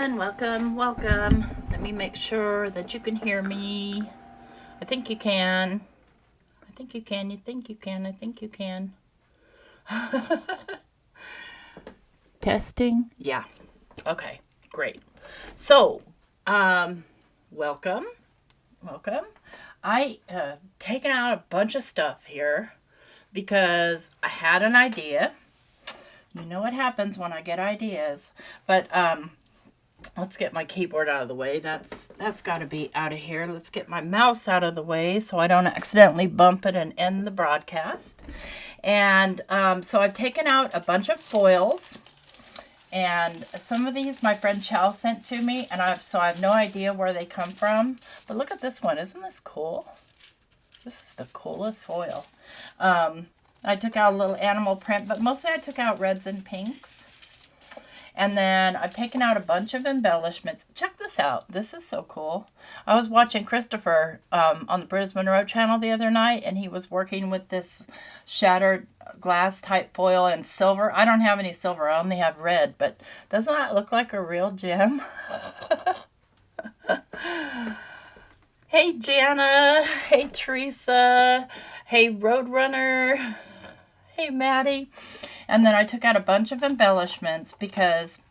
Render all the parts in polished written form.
And welcome. Let me make sure that you can hear me. I think you can. I think you can. You think you can. I think you can. Testing. Yeah. Okay. Great. So, welcome. I taken out a bunch of stuff here because I had an idea. You know what happens when I get ideas, but let's get my keyboard out of the way. That's got to be out of here. Let's get my mouse out of the way so I don't accidentally bump it and end the broadcast. And so I've taken out a bunch of foils. And some of these my friend Chow sent to me. And I have no idea where they come from. But look at this one. Isn't this cool? This is the coolest foil. I took out a little animal print. But mostly I took out reds and pinks. And then I've taken out a bunch of embellishments. Check this out. This is so cool. I was watching Christopher on the British Monroe channel the other night, and he was working with this shattered glass type foil in silver. I don't have any silver. I only have red, but doesn't that look like a real gem? Hey, Jana. Hey, Teresa. Hey, Roadrunner. Hey, Maddie. And then I took out a bunch of embellishments because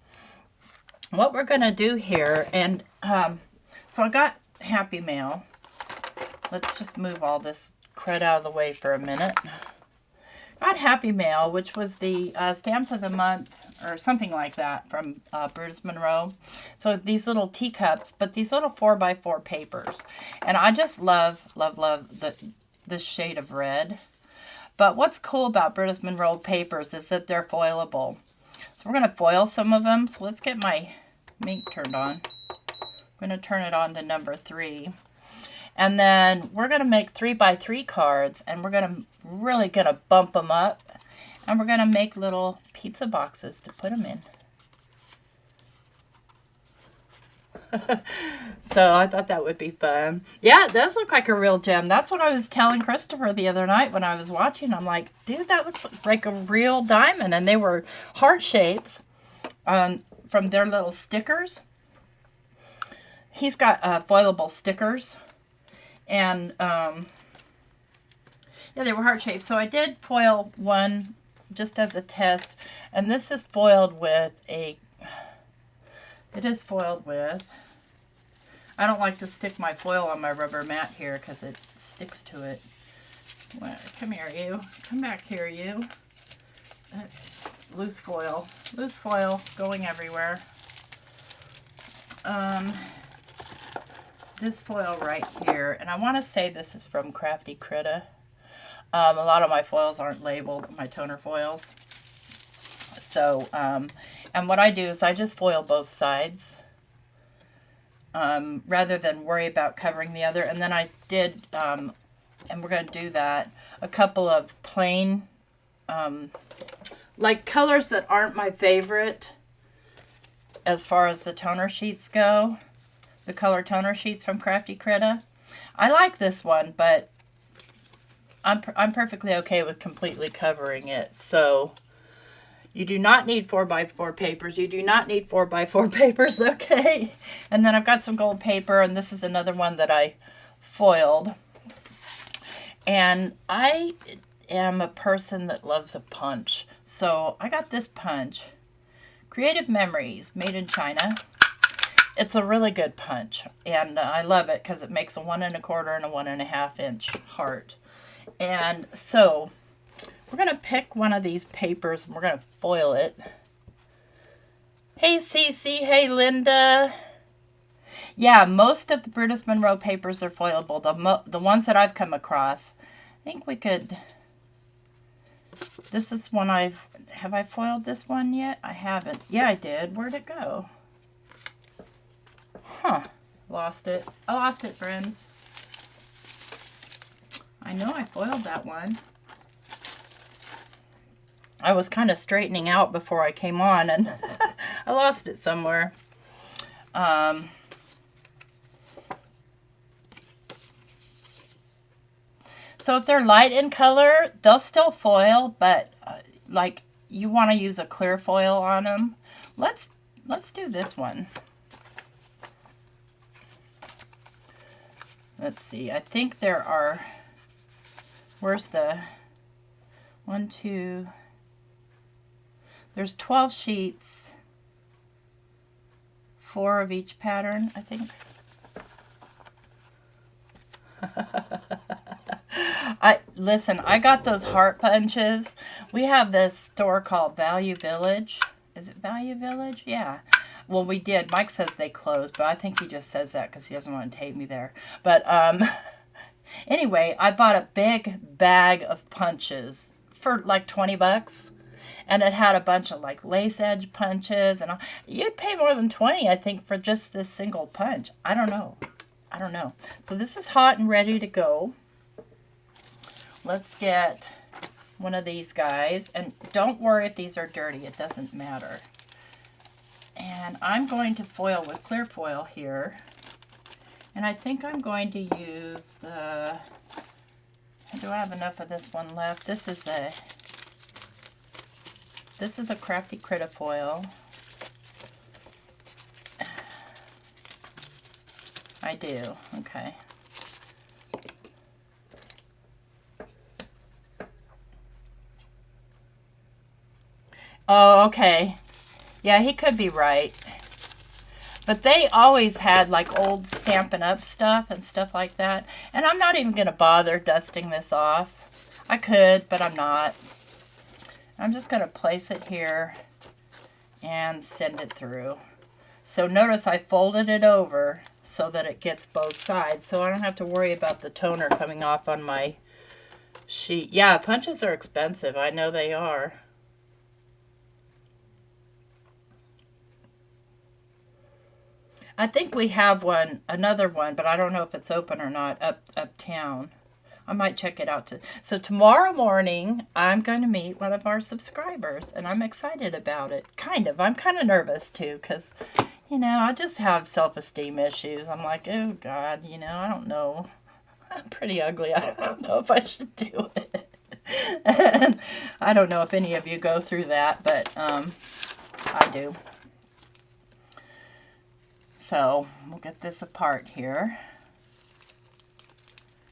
what we're going to do here, and so I got Happy Mail. Let's just move all this crud out of the way for a minute. Got Happy Mail, which was the stamp of the month or something like that from Bruce Monroe. So these little teacups, but these little 4x4 papers. And I just love this shade of red. But what's cool about British Monroe papers is that they're foilable. So we're going to foil some of them. So let's get my ink turned on. I'm going to turn it on to number 3. And then we're going to make 3x3 cards. And we're really going to bump them up. And we're going to make little pizza boxes to put them in. So I thought that would be fun. Yeah, it does look like a real gem. That's what I was telling Christopher the other night when I was watching. I'm like, dude, that looks like a real diamond. And they were heart shapes from their little stickers. He's got foilable stickers. And yeah, they were heart shaped. So I did foil one just as a test. And this is foiled with I don't like to stick my foil on my rubber mat here because it sticks to it. Well, come here, you. Come back here, you. Loose foil going everywhere. This foil right here, and I want to say this is from Crafty Critta. A lot of my foils aren't labeled, my toner foils. So, and what I do is I just foil both sides rather than worry about covering the other. And then I did, and we're going to do that, a couple of plain, like colors that aren't my favorite as far as the toner sheets go. The color toner sheets from Crafty Critta. I like this one, but I'm perfectly okay with completely covering it. So you do not need 4x4 papers. You do not need 4x4 papers, okay? And then I've got some gold paper, and this is another one that I foiled. And I am a person that loves a punch. So I got this punch. Creative Memories, made in China. It's a really good punch, and I love it because it makes a 1 1/4 and a 1.5 inch heart. And so we're going to pick one of these papers and we're going to foil it. Hey, Cece. Hey, Linda. Yeah, most of the British Monroe papers are foilable. The ones that I've come across. I think we could... This is one have I foiled this one yet? I haven't. Yeah, I did. Where'd it go? Huh. Lost it. I lost it, friends. I know I foiled that one. I was kind of straightening out before I came on, and I lost it somewhere. So if they're light in color, they'll still foil, but like you want to use a clear foil on them. Let's do this one. let's see, I think there are, where's the 1, 2, there's 12 sheets, 4 of each pattern, I think. Listen, I got those heart punches. We have this store called Value Village. Is it Value Village? Yeah. Well, we did. Mike says they closed, but I think he just says that because he doesn't want to take me there. But anyway, I bought a big bag of punches for like 20 bucks. And it had a bunch of like lace edge punches. And you'd pay more than 20, I think, for just this single punch. I don't know. So this is hot and ready to go. Let's get one of these guys. And don't worry if these are dirty. It doesn't matter. And I'm going to foil with clear foil here. And I think I'm going to use the... Do I have enough of this one left? This is a Crafty Critta foil. I do. Okay. Oh, okay. Yeah, he could be right. But they always had like old Stampin' Up stuff and stuff like that. And I'm not even going to bother dusting this off. I could, but I'm not. I'm just going to place it here and send it through. So notice I folded it over so that it gets both sides. So I don't have to worry about the toner coming off on my sheet. Yeah, punches are expensive. I know they are. I think we have another one, but I don't know if it's open or not, uptown. I might check it out too. So tomorrow morning, I'm going to meet one of our subscribers, and I'm excited about it. Kind of. I'm kind of nervous too, because, you know, I just have self-esteem issues. I'm like, oh God, you know, I don't know. I'm pretty ugly. I don't know if I should do it. And I don't know if any of you go through that, but I do. So we'll get this apart here.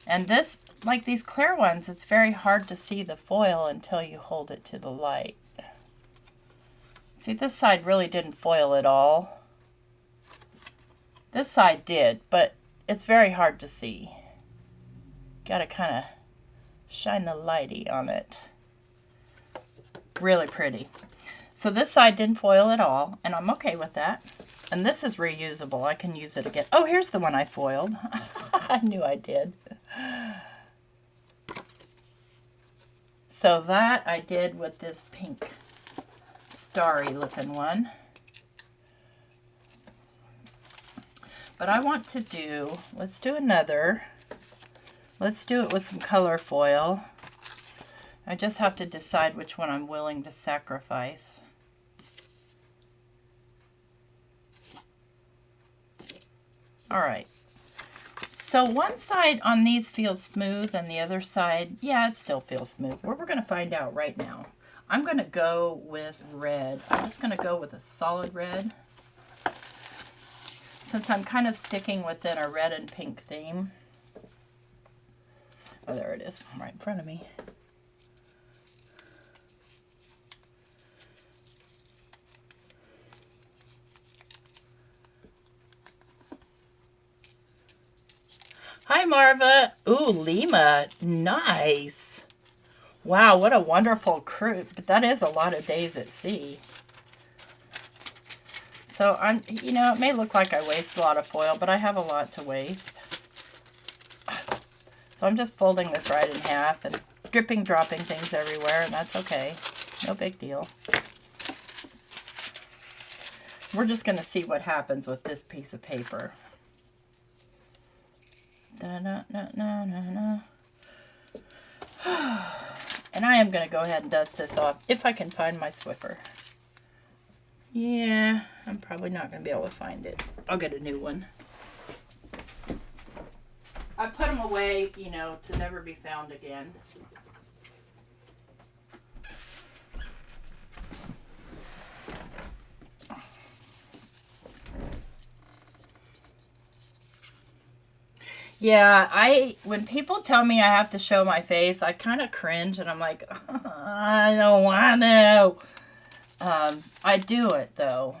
And this, like these clear ones, it's very hard to see the foil until you hold it to the light. See, this side really didn't foil at all. This side did, but it's very hard to see. Got to kind of shine the lighty on it. Really pretty. So this side didn't foil at all, and I'm okay with that. And this is reusable. I can use it again. Oh, here's the one I foiled. I knew I did. So that I did with this pink starry looking one. But I want to do, let's do another. Let's do it with some color foil. I just have to decide which one I'm willing to sacrifice. All right, so one side on these feels smooth and the other side, yeah, it still feels smooth. We're going to find out right now. I'm going to go with red. I'm just going to go with a solid red. Since I'm kind of sticking within a red and pink theme. Oh, there it is, right in front of me. Hi, Marva. Ooh, Lima. Nice. Wow, what a wonderful crew. But that is a lot of days at sea. So, you know, it may look like I waste a lot of foil, but I have a lot to waste. So I'm just folding this right in half and dropping things everywhere, and that's okay. No big deal. We're just going to see what happens with this piece of paper. And I am going to go ahead and dust this off if I can find my Swiffer. Yeah, I'm probably not going to be able to find it. I'll get a new one. I put them away, you know, to never be found again. Yeah, when people tell me I have to show my face, I kind of cringe and I'm like, I don't want to. I do it though.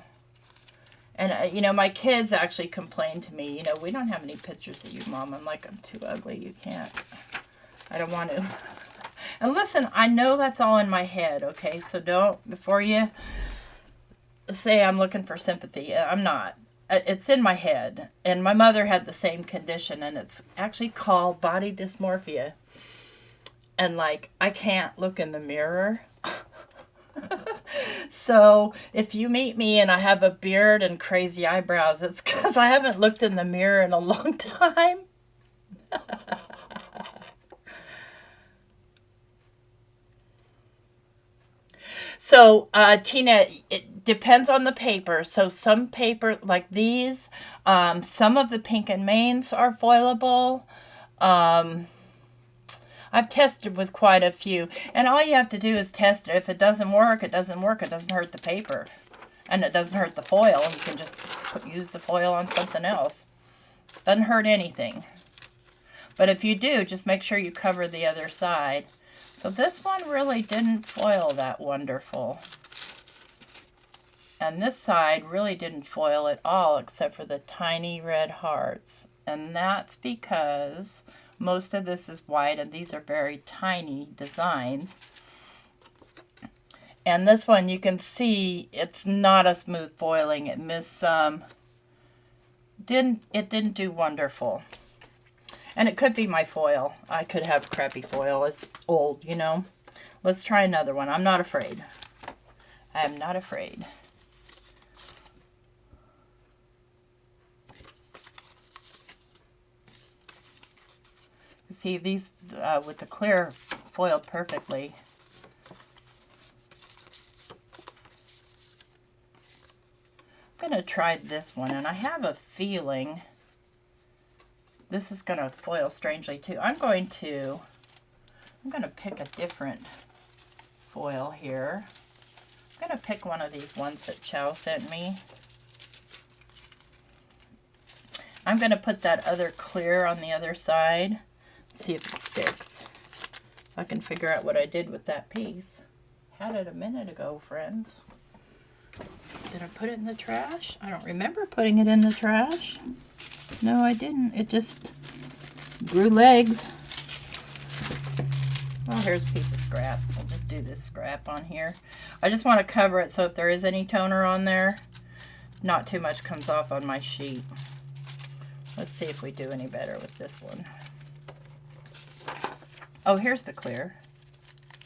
And, you know, my kids actually complain to me, you know, we don't have any pictures of you, Mom. I'm like, I'm too ugly. You can't. I don't want to. And listen, I know that's all in my head, okay? So don't, before you say I'm looking for sympathy, I'm not. It's in my head. And my mother had the same condition, and it's actually called body dysmorphia. And, like, I can't look in the mirror. So if you meet me and I have a beard and crazy eyebrows, it's because I haven't looked in the mirror in a long time. So, Tina, it depends on the paper. So some paper, like these, some of the pink and mains are foilable. I've tested with quite a few. And all you have to do is test it. If it doesn't work, it doesn't work. It doesn't hurt the paper. And it doesn't hurt the foil. You can just use the foil on something else. Doesn't hurt anything. But if you do, just make sure you cover the other side. So this one really didn't foil that wonderful. And this side really didn't foil at all except for the tiny red hearts. And that's because most of this is white and these are very tiny designs. And this one you can see it's not a smooth foiling. It didn't do wonderful. And it could be my foil. I could have crappy foil. It's old, you know. Let's try another one. I'm not afraid. I am not afraid. See, these with the clear foiled perfectly. I'm going to try this one, and I have a feeling this is going to foil strangely too. I'm going to pick a different foil here. I'm going to pick one of these ones that Chow sent me. I'm going to put that other clear on the other side. See if it sticks. If I can figure out what I did with that piece. Had it a minute ago, friends. Did I put it in the trash? I don't remember putting it in the trash. No, I didn't. It just grew legs. Well, here's a piece of scrap. We'll just do this scrap on here. I just want to cover it so if there is any toner on there, not too much comes off on my sheet. Let's see if we do any better with this one. Oh, here's the clear.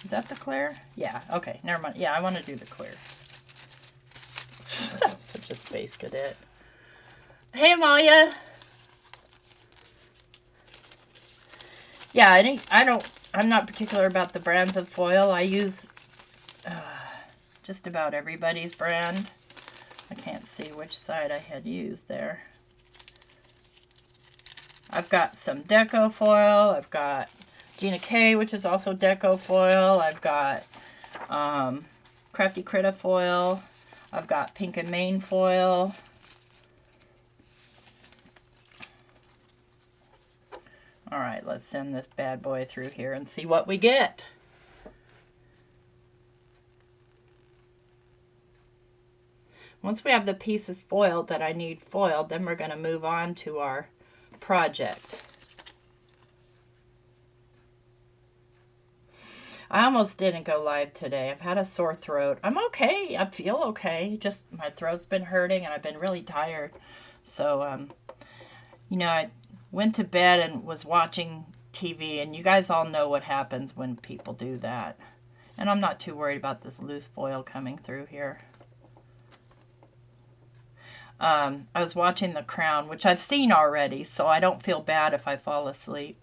Is that the clear? Yeah, okay, never mind. Yeah, I want to do the clear. Such a space cadet. Hey, Amalia. Yeah, I'm not particular about the brands of foil. I use just about everybody's brand. I can't see which side I had used there. I've got some deco foil. I've got GinaK, which is also deco foil. I've got Crafty Critta foil. I've got pink and main foil. All right, let's send this bad boy through here and see what we get. Once we have the pieces foiled that I need foiled, then we're going to move on to our project. I almost didn't go live today. I've had a sore throat. I'm okay. I feel okay. Just my throat's been hurting and I've been really tired. So, you know, I went to bed and was watching TV, and you guys all know what happens when people do that. And I'm not too worried about this loose foil coming through here. I was watching The Crown, which I've seen already, so I don't feel bad if I fall asleep.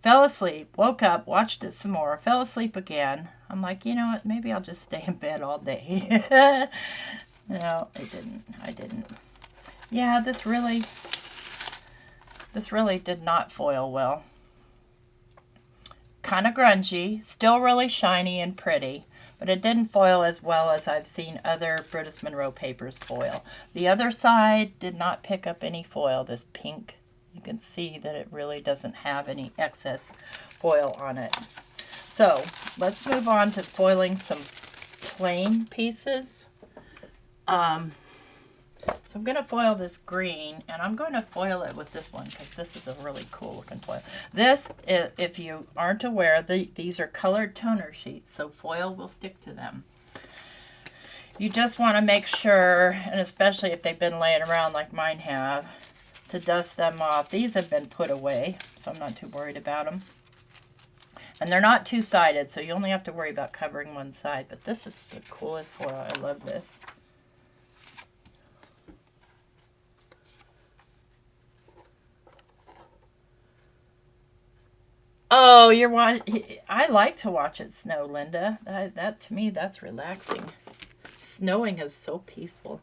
Fell asleep, woke up, watched it some more, fell asleep again. I'm like, you know what, maybe I'll just stay in bed all day. No, I didn't. Yeah, this really did not foil well. Kind of grungy, still really shiny and pretty, but it didn't foil as well as I've seen other Brutus Monroe papers foil. The other side did not pick up any foil, this pink You can see that it really doesn't have any excess foil on it. So let's move on to foiling some plain pieces. So I'm going to foil this green, and I'm going to foil it with this one because this is a really cool looking foil. This, if you aren't aware, these are colored toner sheets, so foil will stick to them. You just want to make sure, and especially if they've been laying around like mine have, to dust them off. These have been put away, so I'm not too worried about them. And they're not two-sided, so you only have to worry about covering one side. But this is the coolest foil. I love this. Oh, I like to watch it snow, Linda. That to me, that's relaxing. Snowing is so peaceful.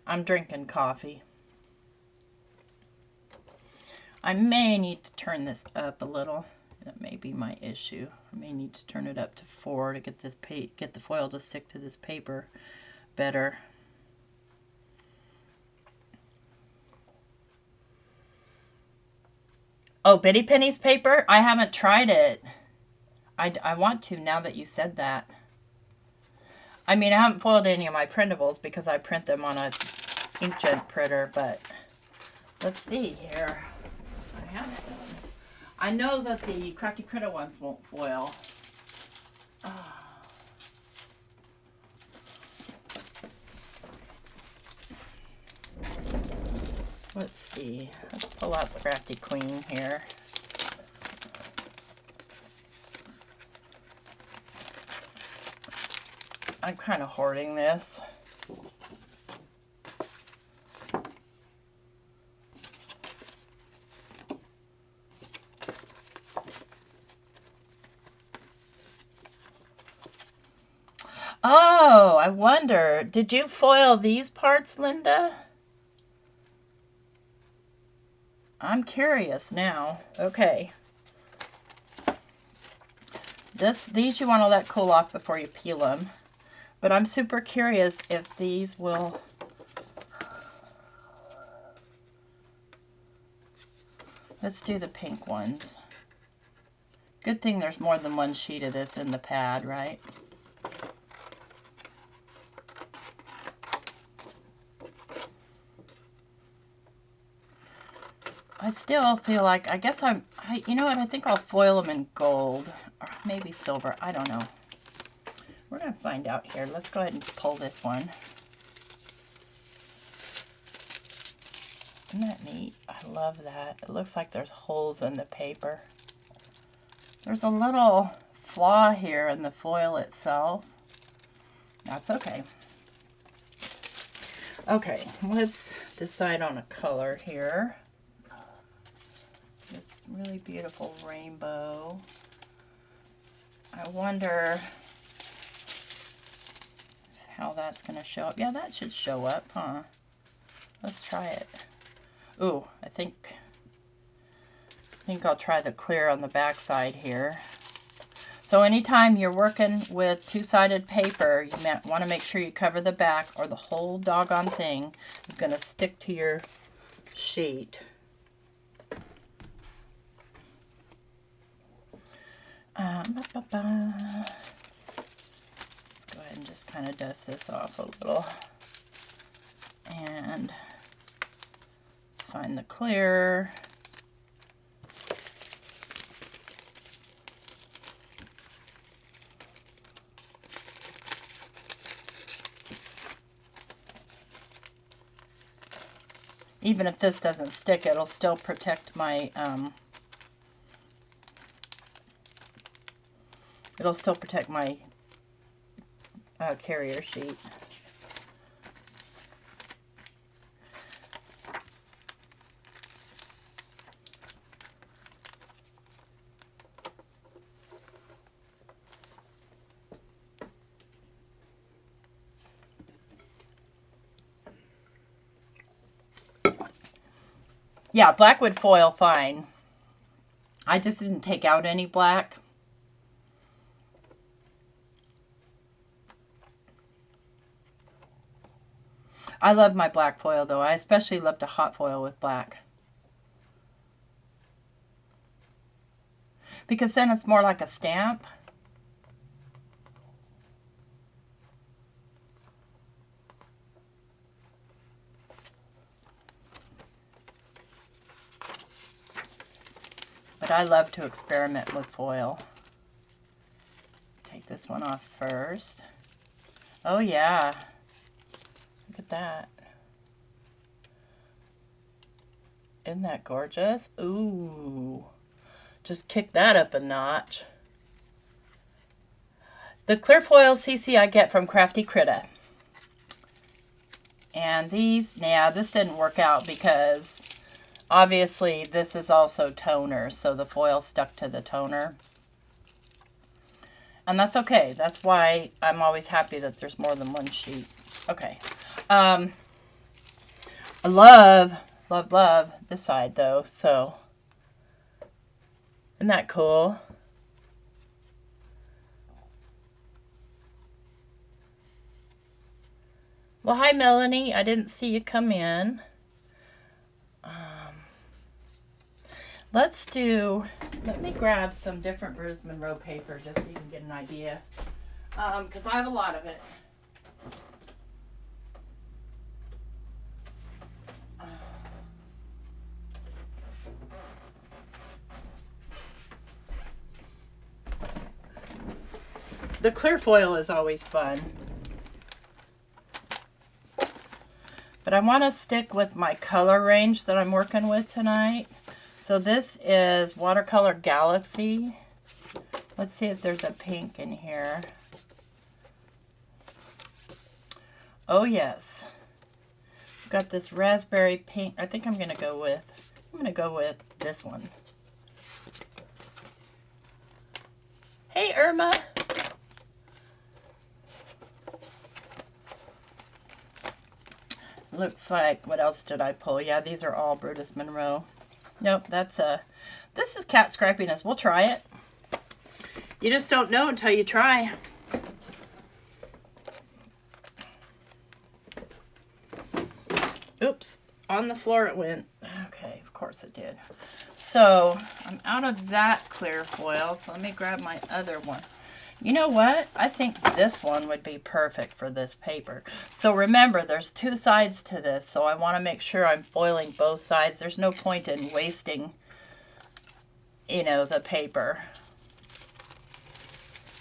I'm drinking coffee. I may need to turn this up a little. That may be my issue. I may need to turn it up to 4 to get the foil to stick to this paper better. Oh, Bitty Penny's paper? I haven't tried it. I want to now that you said that. I mean, I haven't foiled any of my printables because I print them on a inkjet printer, but let's see here. I have some. I know that the Crafty Critta ones won't foil. Let's see. Let's pull out the Crafty Queen here. I'm kind of hoarding this. Oh, I wonder, did you foil these parts, Linda? I'm curious now. Okay. These you want to let cool off before you peel them. But I'm super curious if these will... Let's do the pink ones. Good thing there's more than one sheet of this in the pad, right? I still feel like, I guess you know what, I think I'll foil them in gold, or maybe silver, I don't know. We're going to find out here. Let's go ahead and pull this one. Isn't that neat? I love that. It looks like there's holes in the paper. There's a little flaw here in the foil itself. That's okay. Okay, let's decide on a color here. This really beautiful rainbow. I wonder how that's going to show up. Yeah, that should show up, huh? Let's try it. Ooh, I think I'll try the clear on the back side here. So anytime you're working with two-sided paper, you want to make sure you cover the back or the whole doggone thing is going to stick to your sheet. Let's go ahead and just kind of dust this off a little. And let's find the clear. Even if this doesn't stick, it'll still protect my carrier sheet. Yeah, black would foil fine. I just didn't take out any black. I love my black foil though. I especially love to hot foil with black. Because then it's more like a stamp. But I love to experiment with foil. Take this one off first. Oh yeah. Look at that. Isn't that gorgeous? Ooh. Just kick that up a notch. The clear foil CC I get from Crafty Critta. And these, yeah, this didn't work out because obviously this is also toner, so the foil stuck to the toner. And that's okay. That's why I'm always happy that there's more than one sheet. Okay. I love this side though, so isn't that cool? Well, hi Melanie. I didn't see you come in. Let me grab some different Bruce Monroe paper just so you can get an idea. Because I have a lot of it. The clear foil is always fun. But I want to stick with my color range that I'm working with tonight. So this is Watercolor Galaxy. Let's see if there's a pink in here. Oh yes. Got this raspberry pink. I think I'm going to go with this one. Hey Irma. Looks like, what else did I pull? Yeah, these are all Bruce Monroe. Nope, this is cat scrappiness. We'll try it. You just don't know until you try. Oops, on the floor it went. Okay, of course it did. So, I'm out of that clear foil, so let me grab my other one. You know what? I think this one would be perfect for this paper. So remember, there's two sides to this, so I want to make sure I'm foiling both sides. There's no point in wasting, you know, the paper.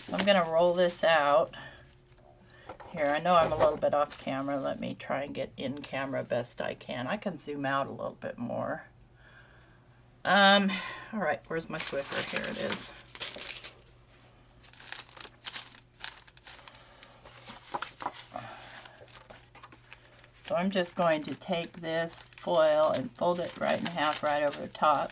So I'm going to roll this out. Here, I know I'm a little bit off camera. Let me try and get in camera best I can. I can zoom out a little bit more. All right, where's my Swiffer? Here it is. So I'm just going to take this foil and fold it right in half right over the top.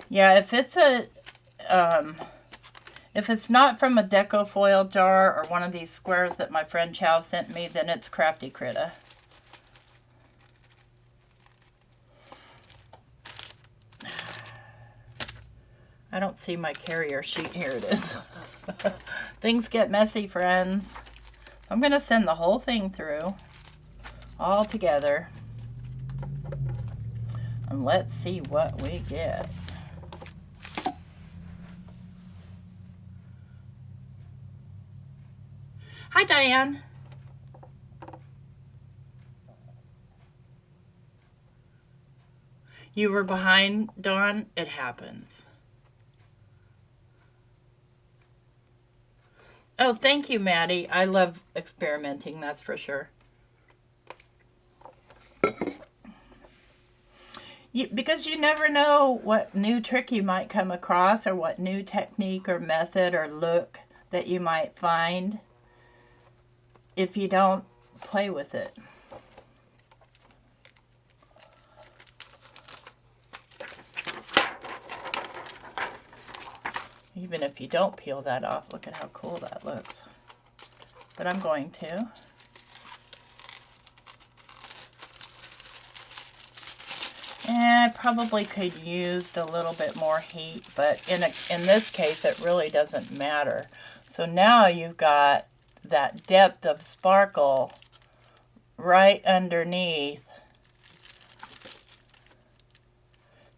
Yeah, if it's not from a deco foil jar or one of these squares that my friend Chow sent me, then it's Crafty Critta. I don't see my carrier sheet. Here it is. Things get messy, friends. I'm going to send the whole thing through, all together. And let's see what we get. Hi, Diane. You were behind, Dawn? It happens. Oh, thank you, Maddie. I love experimenting, that's for sure. Because you never know what new trick you might come across or what new technique or method or look that you might find if you don't play with it. Even if you don't peel that off, look at how cool that looks. But I'm going to. I probably could use a little bit more heat, but in this case, it really doesn't matter. So now you've got that depth of sparkle right underneath.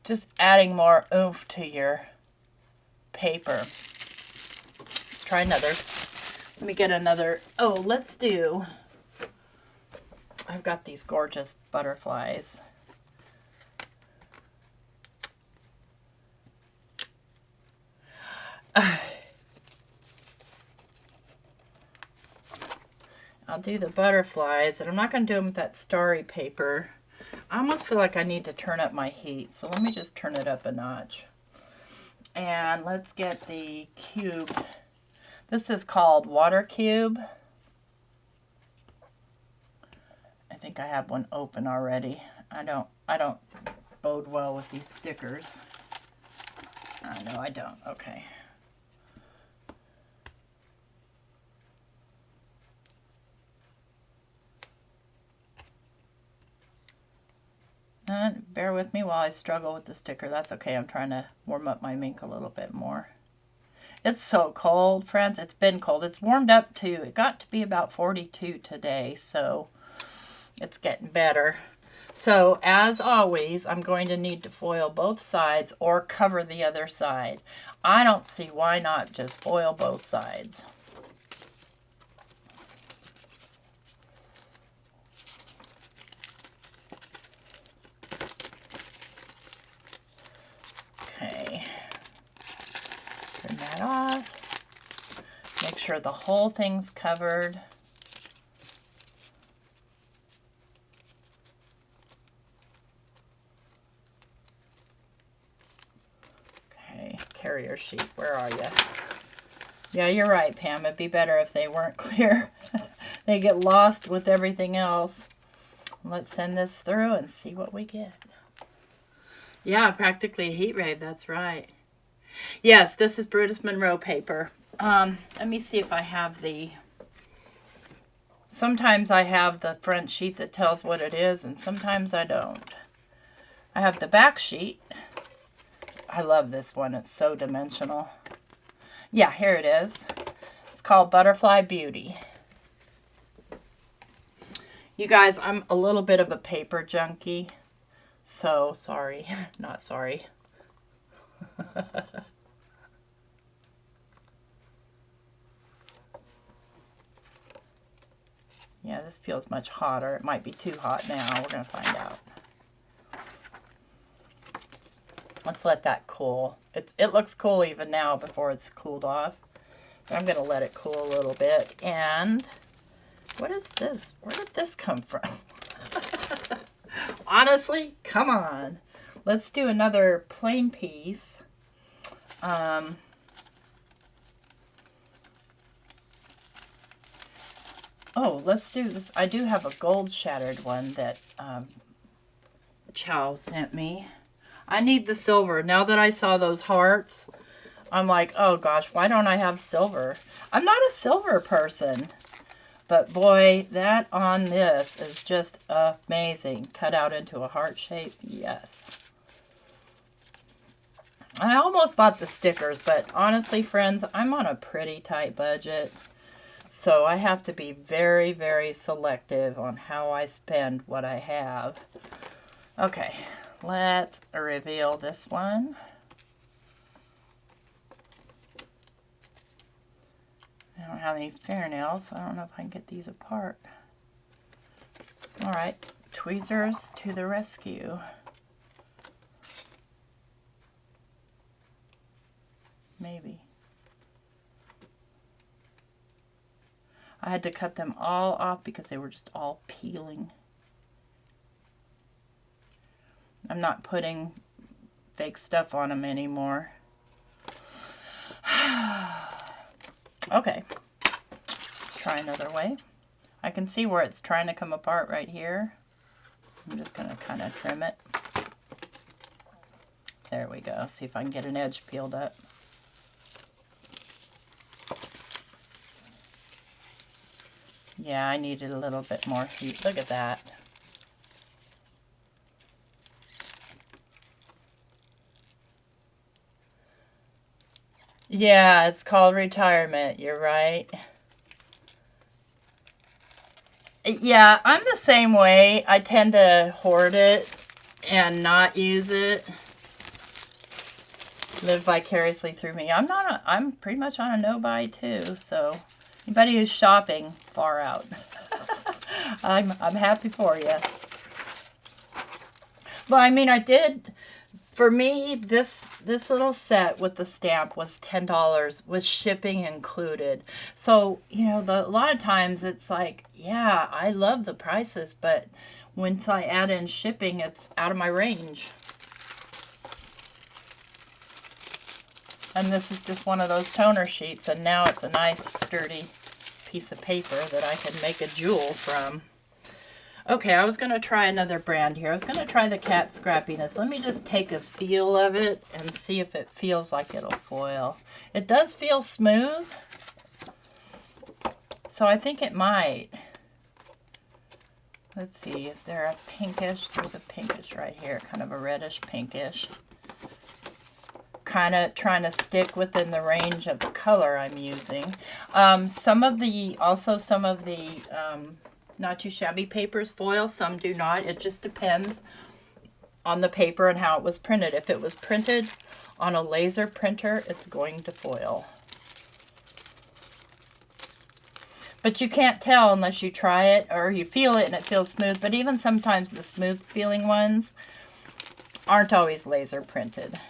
Just adding more oomph to your paper. Let's try another. Let me get another. Oh, let's do. I've got these gorgeous butterflies. I'll do the butterflies, and I'm not going to do them with that starry paper. I almost feel like I need to turn up my heat, so let me just turn it up a notch. And let's get the cube. This is called Water Cube. I think I have one open already. I don't bode well with these stickers. No, I don't. Okay. Bear with me while I struggle with the sticker. That's okay. I'm trying to warm up my ink a little bit more. It's so cold, friends. It's been cold. It's warmed up to, it got to be about 42 today, so it's getting better. So, as always, I'm going to need to foil both sides or cover the other side. I don't see why not just foil both sides. Okay. Turn that off. Make sure the whole thing's covered. Carrier sheet, where are you? Yeah, you're right, Pam. It'd be better if they weren't clear. They get lost with everything else. Let's send this through and see what we get. Yeah, practically a heat ray. That's right. Yes, this is Brutus Monroe paper. Let me see if I have the... Sometimes I have the front sheet that tells what it is, and sometimes I don't. I have the back sheet. I love this one. It's so dimensional. Yeah, here it is. It's called Butterfly Beauty. You guys, I'm a little bit of a paper junkie. So, sorry. Not sorry. Yeah, this feels much hotter. It might be too hot now. We're going to find out. Let's let that cool. It looks cool even now before it's cooled off. But I'm going to let it cool a little bit. And what is this? Where did this come from? Honestly, come on. Let's do another plain piece. Oh, let's do this. I do have a gold shattered one that Chow sent me. I need the silver. Now that I saw those hearts, I'm like, oh gosh, why don't I have silver? I'm not a silver person. But boy, that on this is just amazing. Cut out into a heart shape, yes. I almost bought the stickers, but honestly, friends, I'm on a pretty tight budget. So I have to be very, very selective on how I spend what I have. Okay. Let's reveal this one. I don't have any fingernails, so I don't know if I can get these apart. All right, tweezers to the rescue. Maybe. I had to cut them all off because they were just all peeling. I'm not putting fake stuff on them anymore. Okay, let's try another way. I can see where it's trying to come apart right here. I'm just going to kind of trim it. There we go. See if I can get an edge peeled up. Yeah, I needed a little bit more heat. Look at that. Yeah, it's called retirement. You're right. Yeah, I'm the same way. I tend to hoard it and not use it. Live vicariously through me. I'm pretty much on a no-buy too, so anybody who's shopping, far out. I'm happy for you. Well, I mean, I did. For me, this little set with the stamp was $10 with shipping included. So, you know, a lot of times it's like, yeah, I love the prices, but once I add in shipping, it's out of my range. And this is just one of those toner sheets, and now it's a nice sturdy piece of paper that I can make a jewel from. Okay, I was going to try another brand here. I was going to try the Cat Scrappiness. Let me just take a feel of it and see if it feels like it'll foil. It does feel smooth, so I think it might. Let's see, is there a pinkish? There's a pinkish right here, kind of a reddish pinkish. Kind of trying to stick within the range of the color I'm using. Some of the Not Too Shabby papers foil, some do not. It just depends on the paper and how it was printed. If it was printed on a laser printer, it's going to foil. But you can't tell unless you try it or you feel it and it feels smooth. But even sometimes the smooth feeling ones aren't always laser printed.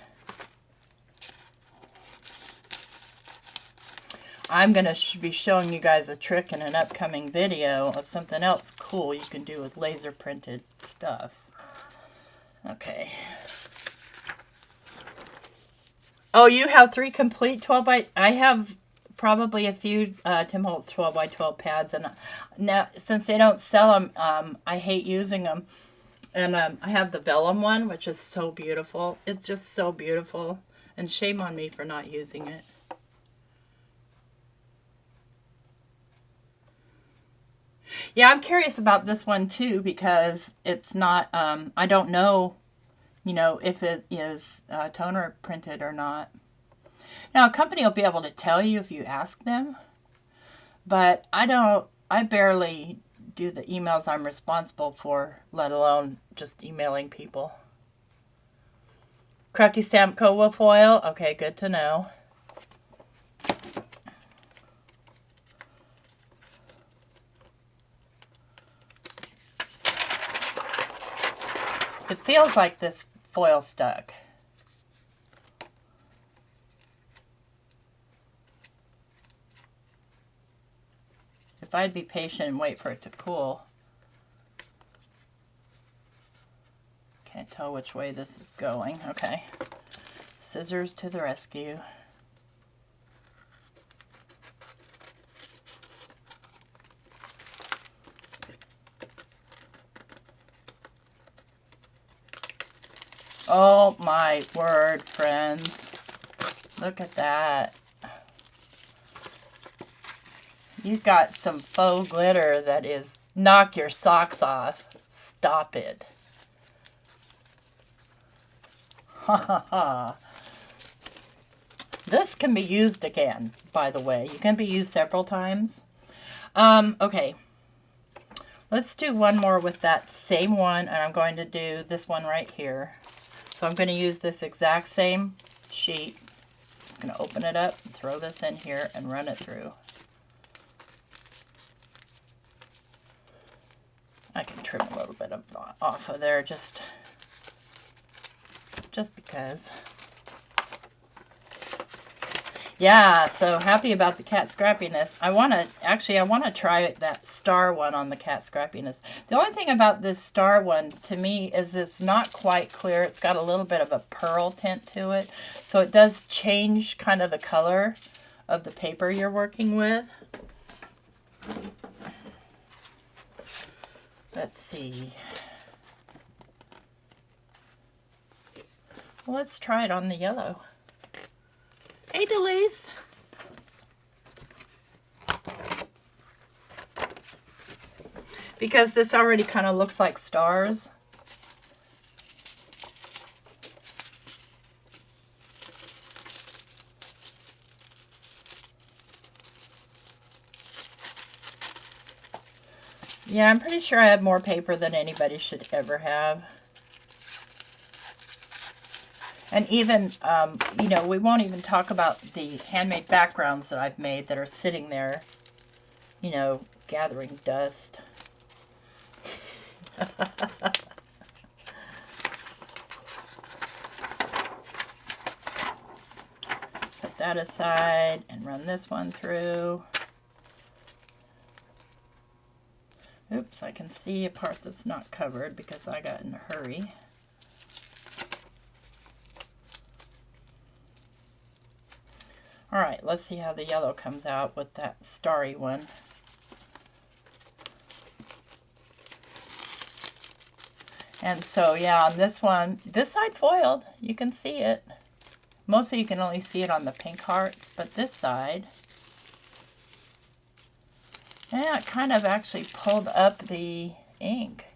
I'm going to be showing you guys a trick in an upcoming video of something else cool you can do with laser printed stuff. Okay. Oh, you have 3 complete 12 by... I have probably a few Tim Holtz 12 by 12 pads, and now since they don't sell them, I hate using them. And I have the vellum one, which is so beautiful. It's just so beautiful, and shame on me for not using it. Yeah, I'm curious about this one too, because it's not, I don't know, you know, if it is toner printed or not. Now, a company will be able to tell you if you ask them, but I barely do the emails I'm responsible for, let alone just emailing people. Crafty Stamp Cobalt foil, okay, good to know. It feels like this foil stuck. If I'd be patient and wait for it to cool. Can't tell which way this is going. Okay. Scissors to the rescue. Oh my word, friends. Look at that. You've got some faux glitter that is knock your socks off. Stop it. Ha ha ha. This can be used again, by the way. You can be used several times. Okay. Let's do one more with that same one, and I'm going to do this one right here. So I'm going to use this exact same sheet. I'm just going to open it up, and throw this in here, and run it through. I can trim a little bit off of there just because. Yeah, so happy about the Cat Scrappiness. I want to try that star one on the Cat Scrappiness. The only thing about this star one to me is it's not quite clear. It's got a little bit of a pearl tint to it. So it does change kind of the color of the paper you're working with. Let's see. Well, let's try it on the yellow. Hey, Delise. Because this already kind of looks like stars. Yeah, I'm pretty sure I have more paper than anybody should ever have. And even, you know, we won't even talk about the handmade backgrounds that I've made that are sitting there, you know, gathering dust. Set that aside and run this one through. Oops, I can see a part that's not covered because I got in a hurry. All right, let's see how the yellow comes out with that starry one. And so, yeah, on this one, this side foiled, you can see it. Mostly you can only see it on the pink hearts, but this side, yeah, it kind of actually pulled up the ink.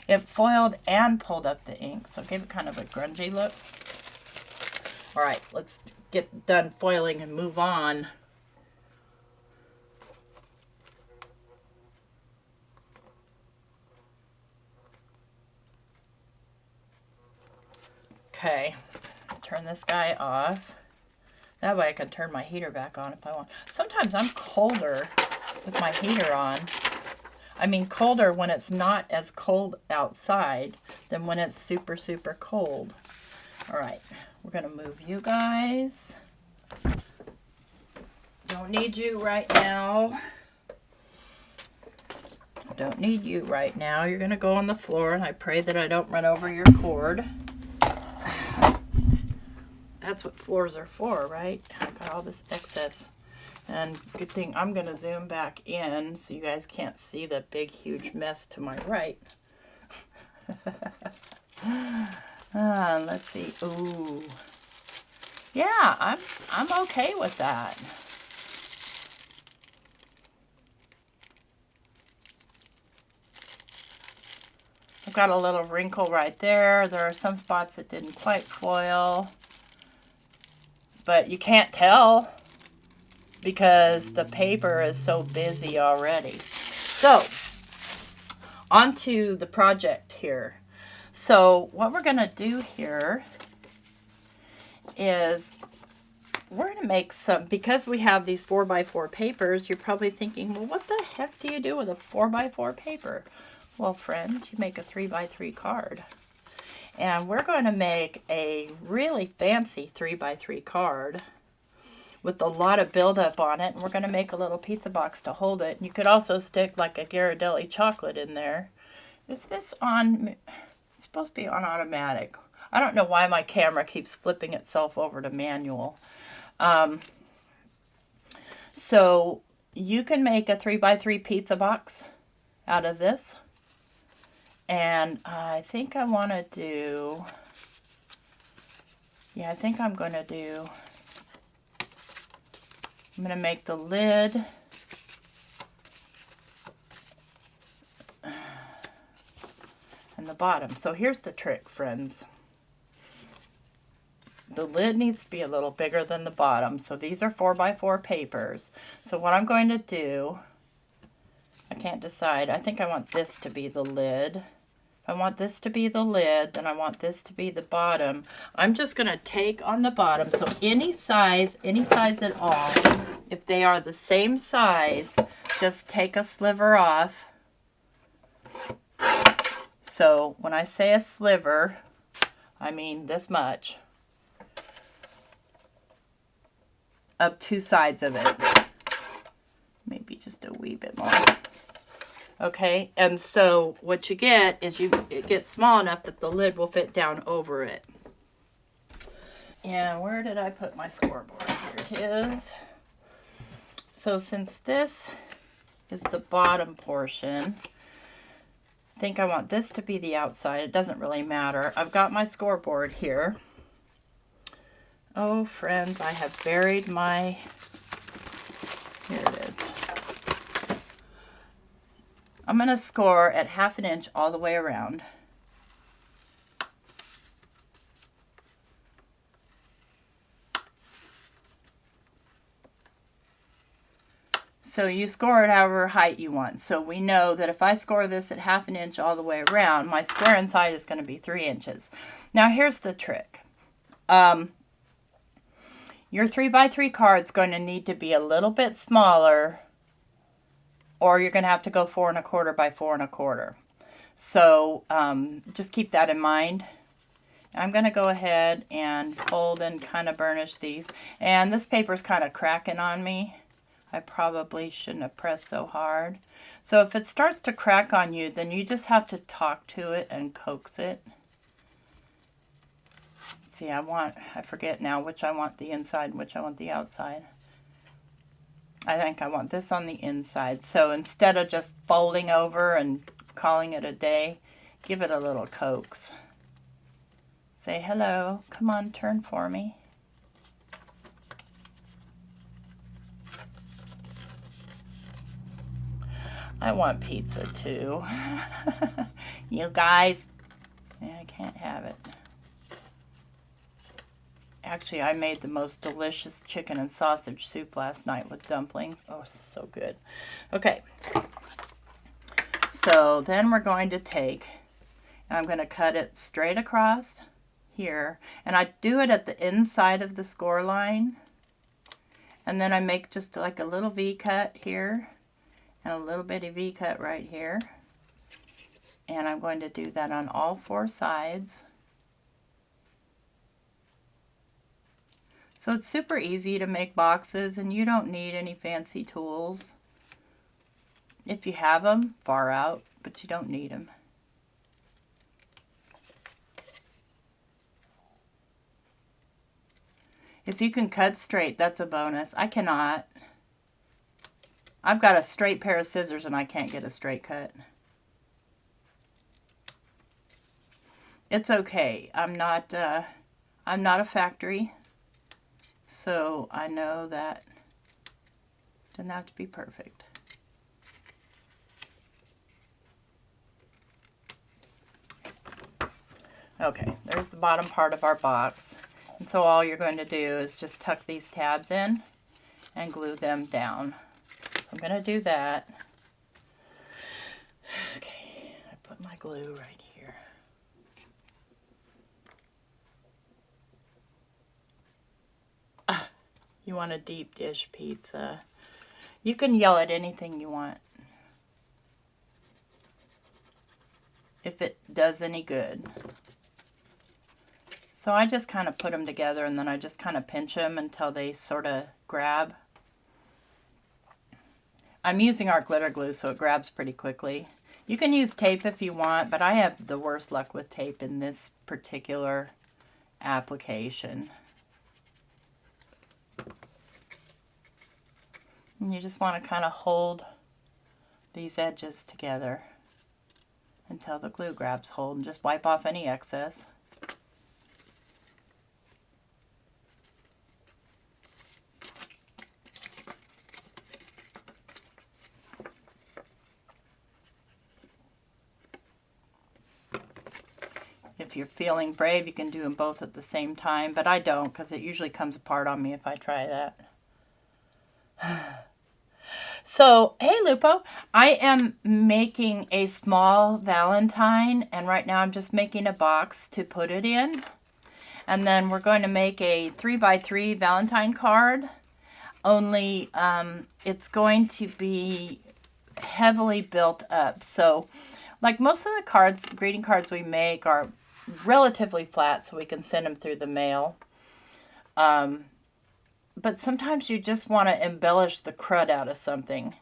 It foiled and pulled up the ink, so it gave it kind of a grungy look. All right, let's get done foiling and move on. Okay, turn this guy off. That way I can turn my heater back on if I want. Sometimes I'm colder with my heater on. I mean colder when it's not as cold outside than when it's super, super cold. All right, we're gonna move you guys. Don't need you right now. Don't need you right now. You're gonna go on the floor, and I pray that I don't run over your cord. That's what floors are for, right? I've got all this excess. And good thing I'm gonna zoom back in so you guys can't see the big, huge mess to my right. Let's see. Ooh. Yeah, I'm okay with that. I've got a little wrinkle right there. There are some spots that didn't quite foil, but you can't tell because the paper is so busy already. So, onto the project here. So, what we're going to do here is we're going to make some, because we have these 4x4 papers, you're probably thinking, well, what the heck do you do with a 4x4 paper? Well, friends, you make a 3x3 card. And we're going to make a really fancy 3x3 card with a lot of buildup on it. And we're going to make a little pizza box to hold it. You could also stick like a Ghirardelli chocolate in there. Is this on? It's supposed to be on automatic. I don't know why my camera keeps flipping itself over to manual. So you can make a 3x3 pizza box out of this. And I think I want to do, yeah, I think I'm going to make the lid and the bottom. So here's the trick, friends. The lid needs to be a little bigger than the bottom. So these are 4x4 papers. So what I'm going to do, I can't decide. I think I want this to be the lid. If I want this to be the lid, then I want this to be the bottom. I'm just going to take on the bottom. So any size at all, if they are the same size, just take a sliver off. So when I say a sliver, I mean this much. Up two sides of it. Maybe just a wee bit more. Okay, and so what you get is it gets small enough that the lid will fit down over it. And where did I put my scoreboard? Here it is. So since this is the bottom portion, I think I want this to be the outside. It doesn't really matter. I've got my scoreboard here. Oh, friends, I have buried my, here it is. I'm going to score at 1/2 inch all the way around. So you score it however height you want. So we know that if I score this at 1/2 inch all the way around, my square inside is going to be 3 inches. Now here's the trick. Your 3x3 card's going to need to be a little bit smaller, or you're going to have to go 4 1/4 by 4 1/4. So just keep that in mind. I'm going to go ahead and fold and kind of burnish these. And this paper's kind of cracking on me. I probably shouldn't have pressed so hard. So if it starts to crack on you, then you just have to talk to it and coax it. See, I forget now which I want the inside and which I want the outside. I think I want this on the inside. So instead of just folding over and calling it a day, give it a little coax. Say, hello, come on, turn for me. I want pizza too. You guys, I can't have it. Actually, I made the most delicious chicken and sausage soup last night with dumplings. Oh, so good. Okay. So then we're going to take, and I'm going to cut it straight across here. And I do it at the inside of the score line. And then I make just like a little V cut here. And a little bitty V cut right here. And I'm going to do that on all 4 sides. So it's super easy to make boxes, and you don't need any fancy tools. If you have them, far out, but you don't need them. If you can cut straight, that's a bonus. I cannot. I've got a straight pair of scissors and I can't get a straight cut. It's okay. I'm not a factory. So I know that it doesn't have to be perfect. Okay, there's the bottom part of our box. And so all you're going to do is just tuck these tabs in and glue them down. I'm going to do that. Okay, I put my glue right here. You want a deep dish pizza. You can yell at anything you want. If it does any good. So I just kind of put them together and then I just kind of pinch them until they sort of grab. I'm using our glitter glue so it grabs pretty quickly. You can use tape if you want, but I have the worst luck with tape in this particular application. And you just want to kind of hold these edges together until the glue grabs hold, and just wipe off any excess. If you're feeling brave, you can do them both at the same time, but I don't because it usually comes apart on me if I try that. So, hey Lupo, I am making a small Valentine, and right now I'm just making a box to put it in. And then we're going to make a 3x3 Valentine card, only it's going to be heavily built up. So, like most of the cards, greeting cards we make are relatively flat so we can send them through the mail. But sometimes you just want to embellish the crud out of something.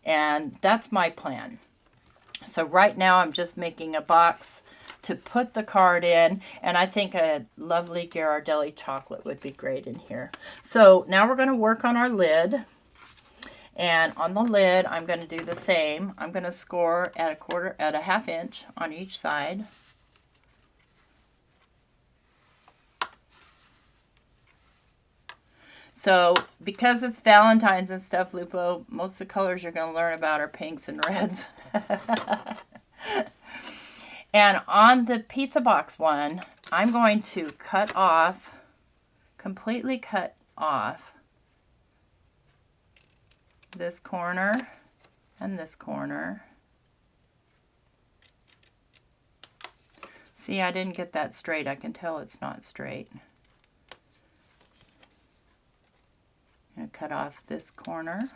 And that's my plan. So right now I'm just making a box to put the card in. And I think a lovely Ghirardelli chocolate would be great in here. So now we're going to work on our lid. And on the lid, I'm going to do the same. I'm going to score at a half inch on each side. So, because it's Valentine's and stuff, Lupo, most of the colors you're going to learn about are pinks and reds. And on the pizza box one, I'm going to cut off, completely cut off this corner and this corner. See, I didn't get that straight. I can tell it's not straight. I'm going to cut off this corner.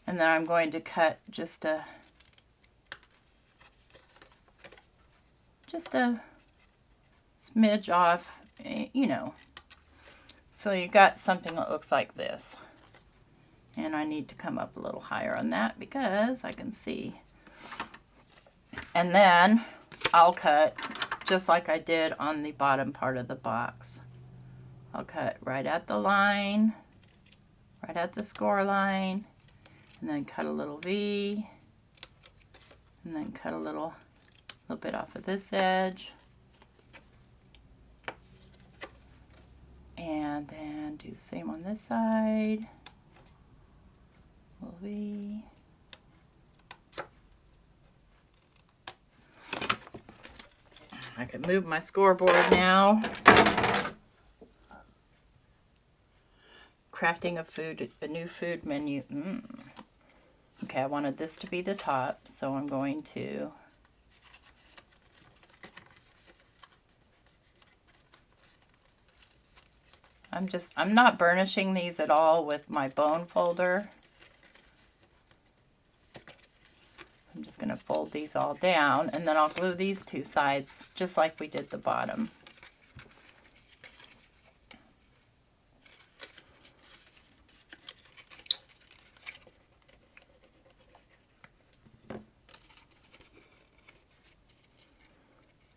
And then I'm going to cut just a smidge off, you know. So you got something that looks like this. And I need to come up a little higher on that because I can see. And then I'll cut just like I did on the bottom part of the box. I'll cut right at the line, right at the score line, and then cut a little V, and then cut a little bit off of this edge, and then do the same on this side. Little V. I can move my scoreboard now. Crafting a new food menu. Okay, I wanted this to be the top, so I'm going to I'm not burnishing these at all with my bone folder. I'm just going to fold these all down, and then I'll glue these two sides just like we did the bottom.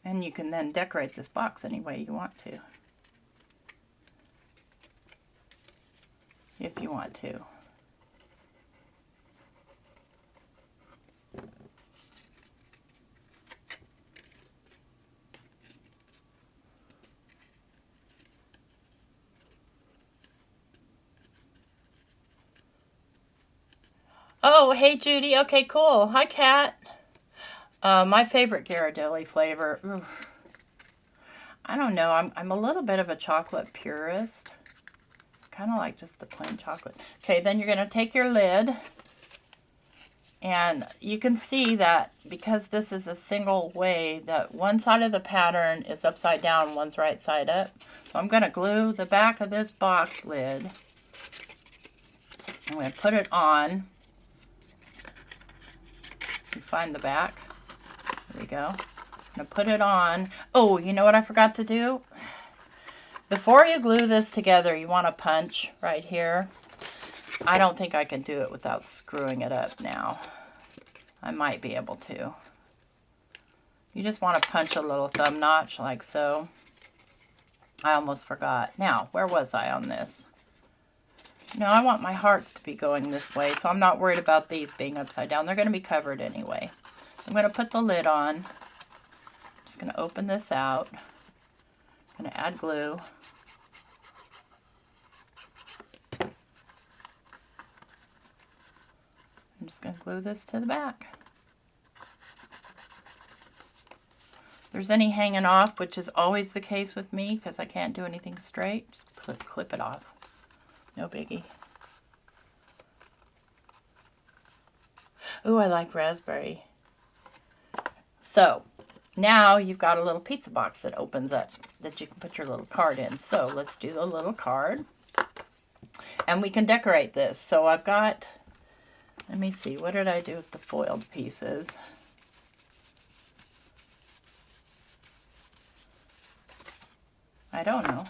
And you can then decorate this box any way you want to, if you want to. Oh, hey Judy. Okay, cool. Hi, Kat. My favorite Ghirardelli flavor. Oof. I don't know. I'm a little bit of a chocolate purist. Kind of like just the plain chocolate. Okay, then you're going to take your lid. And you can see that because this is a single way, that one side of the pattern is upside down, one's right side up. So I'm going to glue the back of this box lid. I'm going to put it on. You find the back. There we go. I'm going to put it on. Oh, you know what I forgot to do? Before you glue this together, you want to punch right here. I don't think I can do it without screwing it up now. I might be able to. You just want to punch a little thumb notch like so. I almost forgot. Now, where was I on this? No, I want my hearts to be going this way, so I'm not worried about these being upside down. They're going to be covered anyway. I'm going to put the lid on. I'm just going to open this out. I'm going to add glue. I'm just going to glue this to the back. If there's any hanging off, which is always the case with me because I can't do anything straight, just clip it off. No biggie. Ooh, I like raspberry. So, now you've got a little pizza box that opens up that you can put your little card in. So, let's do the little card. And we can decorate this. So, I've got, let me see, what did I do with the foiled pieces? I don't know.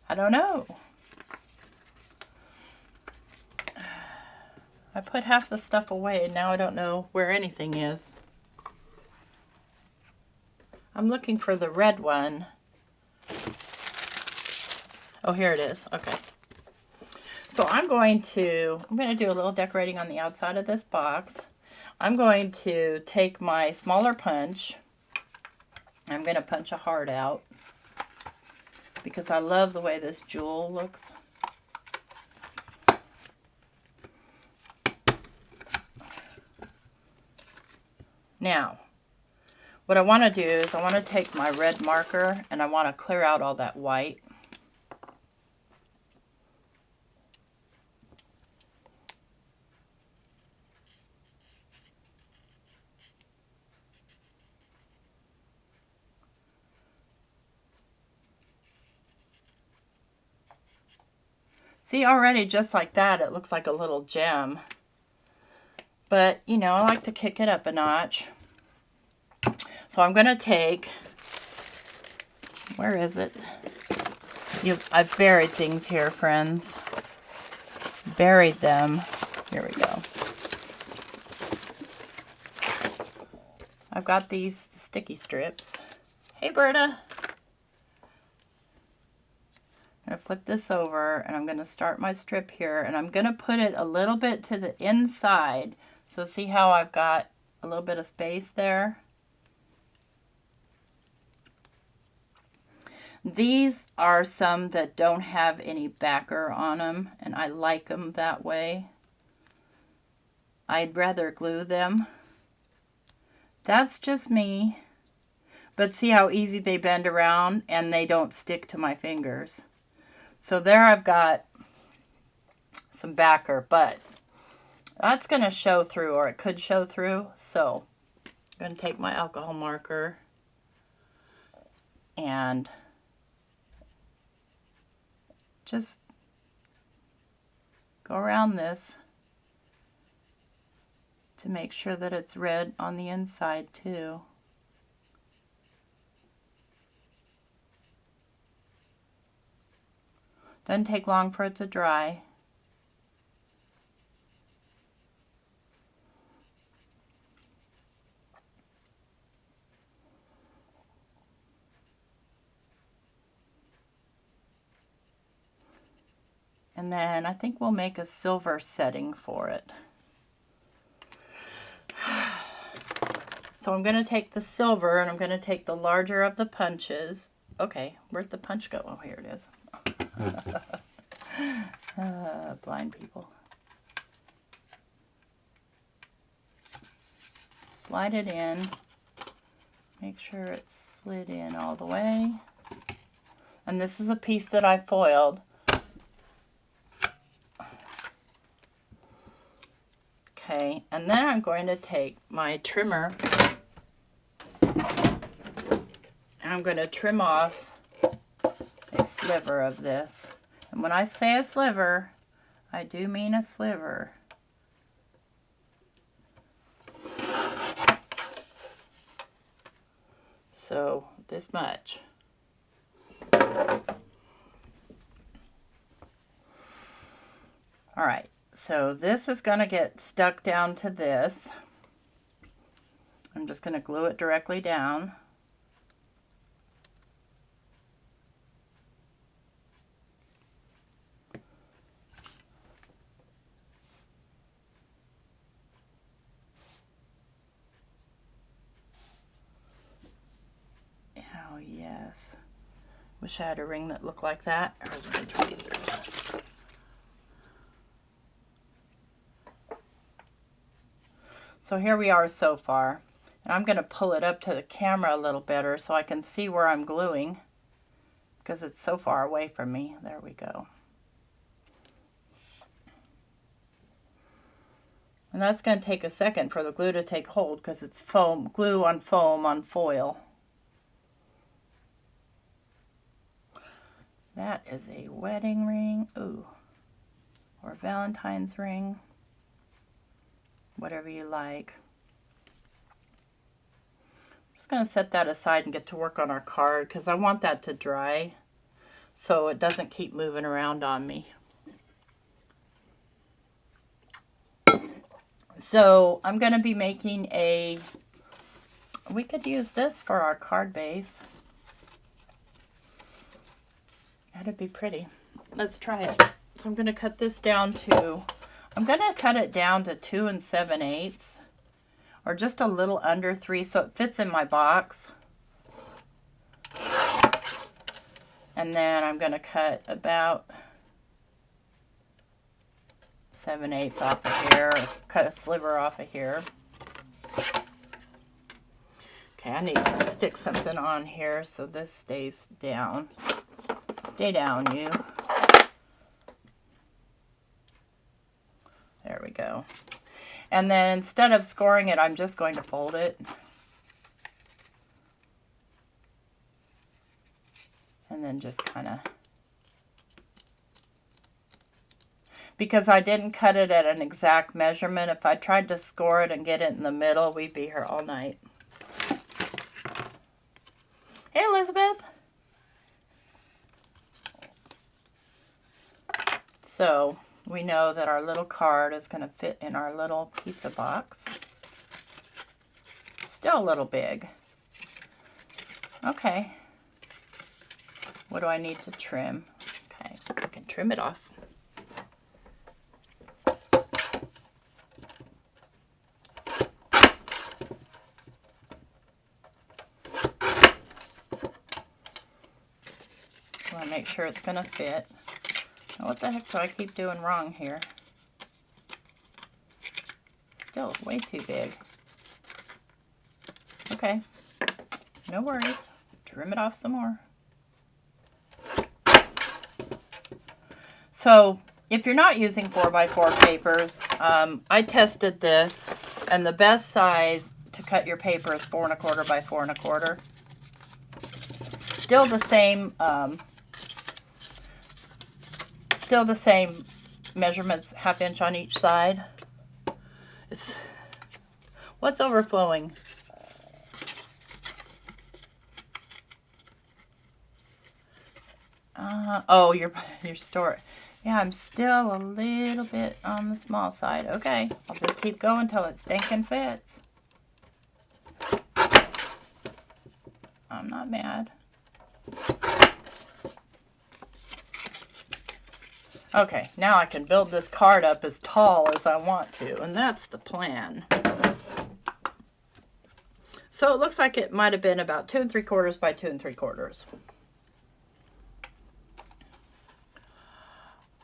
I don't know. I put half the stuff away and now I don't know where anything is. I'm looking for the red one. Oh, here it is. Okay. So I'm going to do a little decorating on the outside of this box. I'm going to take my smaller punch. I'm going to punch a heart out because I love the way this jewel looks. Now, What I want to do is I want to take my red marker and I want to clear out all that white. See, already just like that, it looks like a little gem. But, you know, I like to kick it up a notch. So I'm going to take, where is it? I've buried things here, friends. Buried them. Here we go. I've got these sticky strips. Hey, Berta. I'm going to flip this over and I'm going to start my strip here and I'm going to put it a little bit to the inside. So see how I've got a little bit of space there? These are some that don't have any backer on them and I like them that way. I'd rather glue them. That's just me. But see how easy they bend around and they don't stick to my fingers. So there I've got some backer, but that's going to show through, or it could show through. So I'm going to take my alcohol marker and just go around this to make sure that it's red on the inside too. Doesn't take long for it to dry. And then I think we'll make a silver setting for it. So I'm going to take the silver and I'm going to take the larger of the punches. Okay, where'd the punch go? Oh, here it is. Blind people. Slide it in. Make sure it's slid in all the way. And this is a piece that I foiled. Okay, and then I'm going to take my trimmer and I'm going to trim off a sliver of this. And when I say a sliver, I do mean a sliver. So this much. All right, so this is going to get stuck down to this. I'm just going to glue it directly down. Oh, yes. Wish I had a ring that looked like that. Where's my tweezers? So here we are so far. And I'm going to pull it up to the camera a little better so I can see where I'm gluing because it's so far away from me. There we go. And that's going to take a second for the glue to take hold because it's foam, glue on foam on foil. That is a wedding ring, ooh, or Valentine's ring, whatever you like. I'm just going to set that aside and get to work on our card because I want that to dry so it doesn't keep moving around on me. So I'm going to be making we could use this for our card base. That'd be pretty. Let's try it. So I'm going to cut this down to, I'm going to cut it down to 2 7/8 or just a little under 3 so it fits in my box. And then I'm going to cut about 7/8 off of here, or cut a sliver off of here. Okay, I need to stick something on here so this stays down. Stay down, you. There we go. And then instead of scoring it, I'm just going to fold it. And then just kind of, because I didn't cut it at an exact measurement. If I tried to score it and get it in the middle, we'd be here all night. Hey, Elizabeth. So we know that our little card is going to fit in our little pizza box. Still a little big. Okay. What do I need to trim? Okay, I can trim it off. I want to make sure it's going to fit. Now, what the heck do I keep doing wrong here? Still way too big. Okay, no worries. Trim it off some more. So, if you're not using 4x4 papers, I tested this, and the best size to cut your paper is 4 1/4 by 4 1/4. Still the same measurements, 1/2 inch on each side. It's what's overflowing. Oh, your store. Yeah, I'm still a little bit on the small side. Okay, I'll just keep going till it stinking fits. I'm not mad. Okay, now I can build this card up as tall as I want to, and that's the plan. So it looks like it might have been about 2 3/4 by 2 3/4.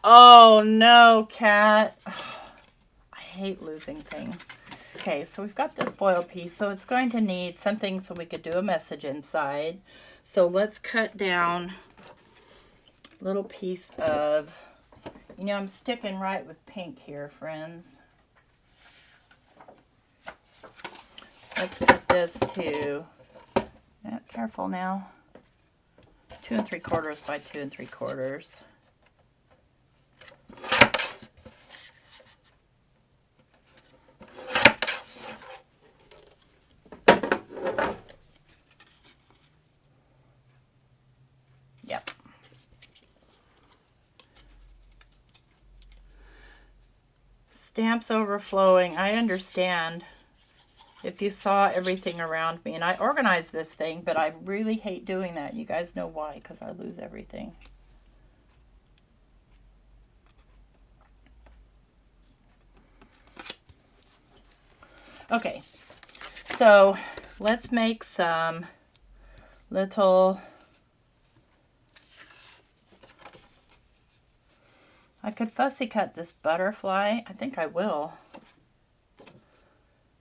Oh no, Cat. I hate losing things. Okay, so we've got this foil piece, so it's going to need something so we could do a message inside. So let's cut down a little piece of, you know, I'm sticking right with pink here, friends. Let's cut this to, careful now, 2 3/4 by 2 3/4. Yep. Stamps overflowing. I understand. If you saw everything around me, and I organized this thing, but I really hate doing that. You guys know why, because I lose everything. Okay, so let's make some little, I could fussy cut this butterfly. I think I will.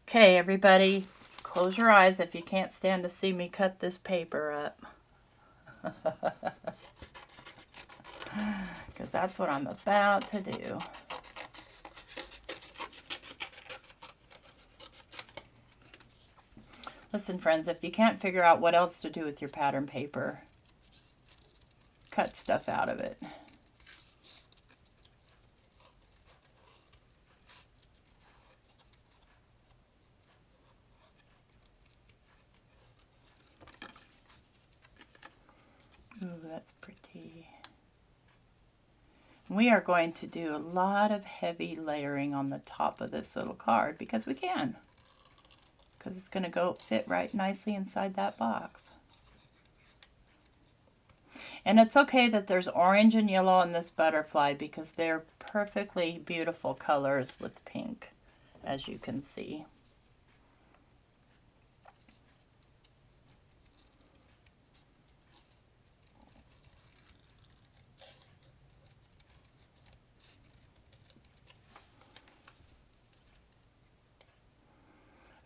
Okay, everybody, close your eyes if you can't stand to see me cut this paper up. Because that's what I'm about to do. Listen, friends, if you can't figure out what else to do with your pattern paper, cut stuff out of it. Ooh, that's pretty. We are going to do a lot of heavy layering on the top of this little card because we can. Because it's going to fit right nicely inside that box. And it's okay that there's orange and yellow on this butterfly because they're perfectly beautiful colors with pink, as you can see.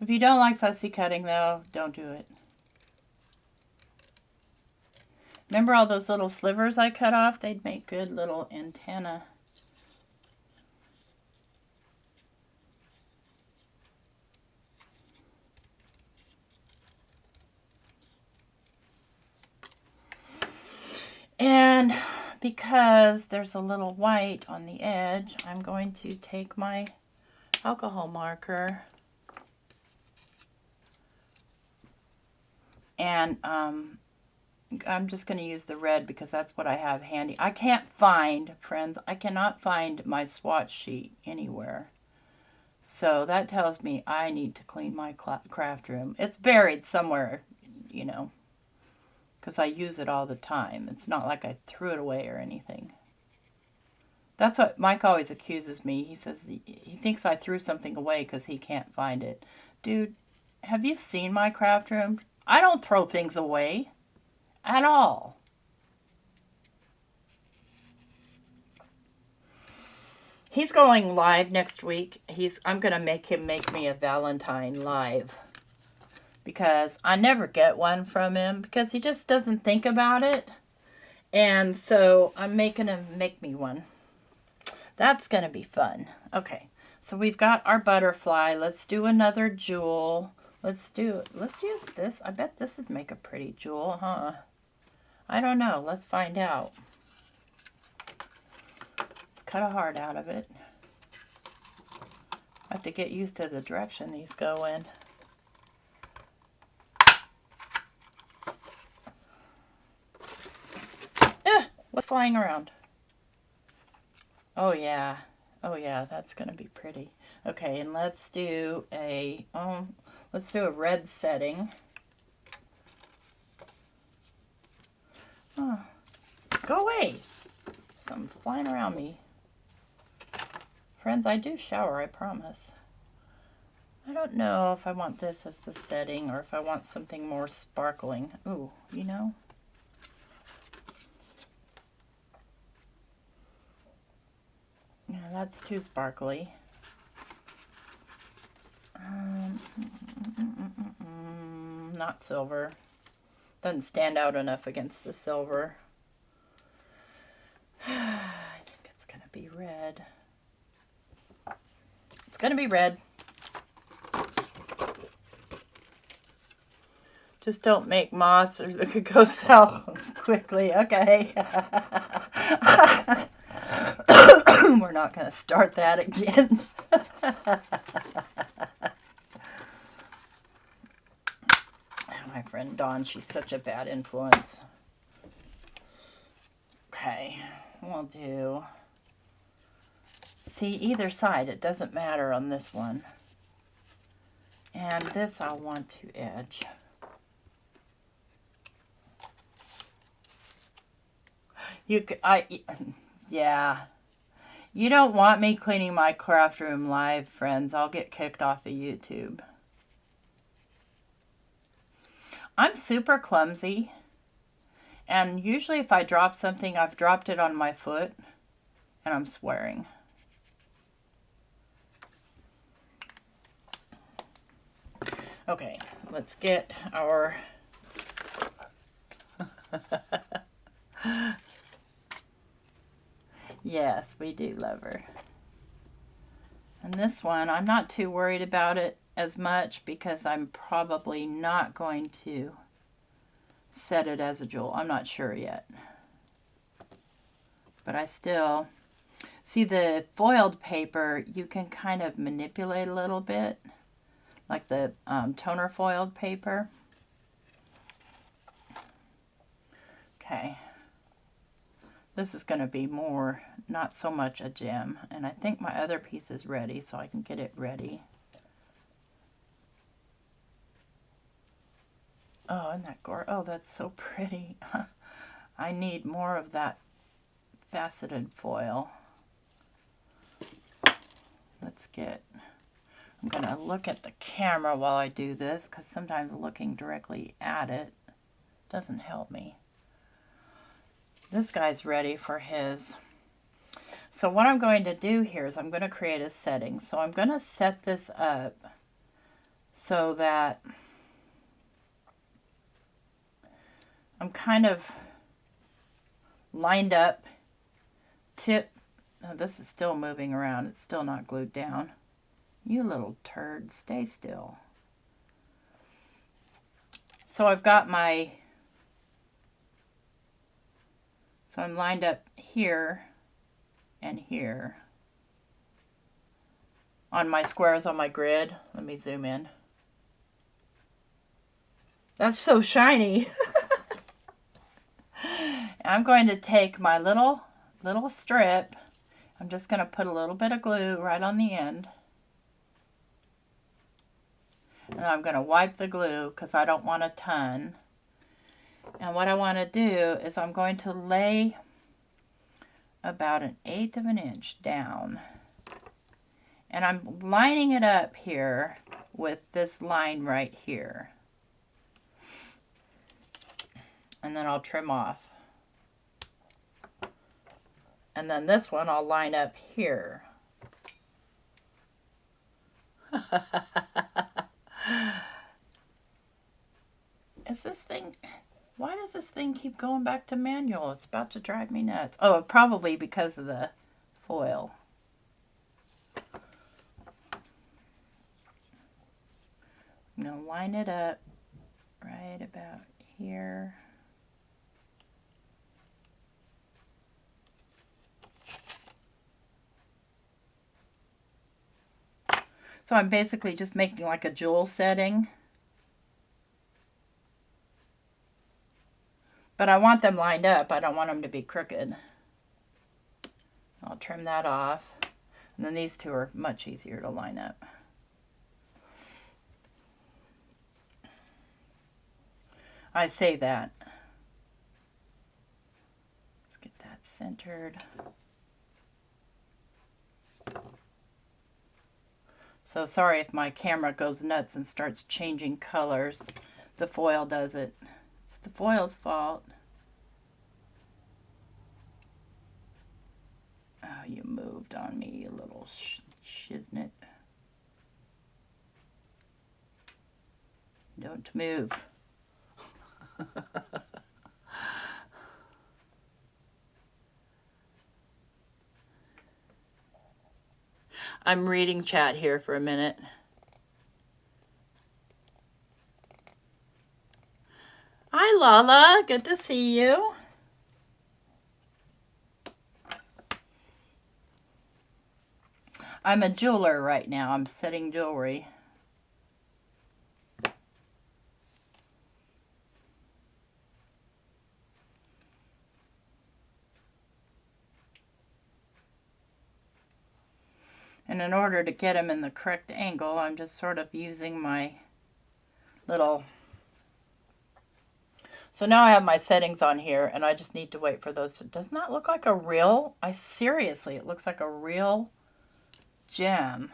If you don't like fussy cutting, though, don't do it. Remember all those little slivers I cut off? They'd make good little antenna. And because there's a little white on the edge, I'm going to take my alcohol marker and I'm just going to use the red because that's what I have handy. I can't find, friends, I cannot find my swatch sheet anywhere. So that tells me I need to clean my craft room. It's buried somewhere, you know, because I use it all the time. It's not like I threw it away or anything. That's what Mike always accuses me. He says he thinks I threw something away because he can't find it. Dude, have you seen my craft room? I don't throw things away at all. He's going live next week. I'm going to make him make me a Valentine live because I never get one from him because he just doesn't think about it. And so I'm making him make me one. That's going to be fun. Okay, so we've got our butterfly. Let's do another jewel. Let's use this. I bet this would make a pretty jewel, huh? I don't know. Let's find out. Let's cut a heart out of it. I have to get used to the direction these go in. What's flying around? Oh yeah. Oh yeah, that's gonna be pretty. Okay, and let's do a red setting. Oh, go away. Something flying around me. Friends, I do shower, I promise. I don't know if I want this as the setting or if I want something more sparkling. Ooh, you know? Yeah, that's too sparkly. Not silver. Doesn't stand out enough against the silver. I think it's going to be red. It's going to be red. Just don't make moss or it could go south quickly. Okay. We're not going to start that again. My friend Dawn, she's such a bad influence. Okay, we'll do... See, either side, it doesn't matter on this one. And this I'll want to edge. Yeah. You don't want me cleaning my craft room live, friends. I'll get kicked off of YouTube. I'm super clumsy. And usually if I drop something, I've dropped it on my foot. And I'm swearing. Okay, let's get our... Yes, we do love her. And this one, I'm not too worried about it as much because I'm probably not going to set it as a jewel. I'm not sure yet. But I still... See, the foiled paper, you can kind of manipulate a little bit. Like the toner foiled paper. Okay. This is going to be more, not so much a gem. And I think my other piece is ready, so I can get it ready. Oh, isn't that gorgeous? Oh, that's so pretty. I need more of that faceted foil. Let's get... I'm going to look at the camera while I do this, because sometimes looking directly at it doesn't help me. This guy's ready for his. So what I'm going to do here is I'm going to create a setting. So I'm going to set this up so that I'm kind of lined up tip. Oh, this is still moving around. It's still not glued down. You little turd, stay still. So I've got my, so I'm lined up here and here on my squares on my grid. Let me zoom in. That's so shiny. I'm going to take my little strip. I'm just going to put a little bit of glue right on the end. And I'm going to wipe the glue because I don't want a ton. And what I want to do is I'm going to lay about 1/8 of an inch down. And I'm lining it up here with this line right here. And then I'll trim off. And then this one I'll line up here. Is this thing, why does this thing keep going back to manual? It's about to drive me nuts. Oh, probably because of the foil. I'm going to line it up right about here. So I'm basically just making like a jewel setting. But I want them lined up. I don't want them to be crooked. I'll trim that off. And then these two are much easier to line up. I say that. Let's get that centered. So sorry if my camera goes nuts and starts changing colors. The foil does it. It's the foil's fault. Oh, you moved on me, you little shiznit. Don't move. I'm reading chat here for a minute. Hi, Lala. Good to see you. I'm a jeweler right now. I'm setting jewelry. And in order to get them in the correct angle, I'm just sort of using my little... So now I have my settings on here, and I just need to wait for those to... Doesn't that look like a real... Seriously, it looks like a real gem.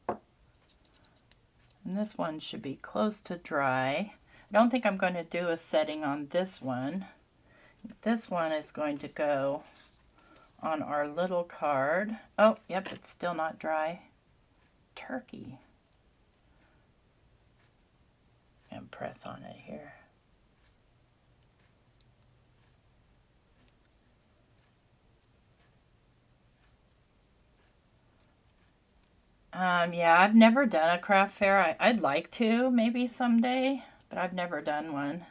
And this one should be close to dry. I don't think I'm going to do a setting on this one. This one is going to go on our little card. Oh, yep, it's still not dry. Turkey. And press on it here. Yeah, I've never done a craft fair. I'd like to, maybe someday, but I've never done one.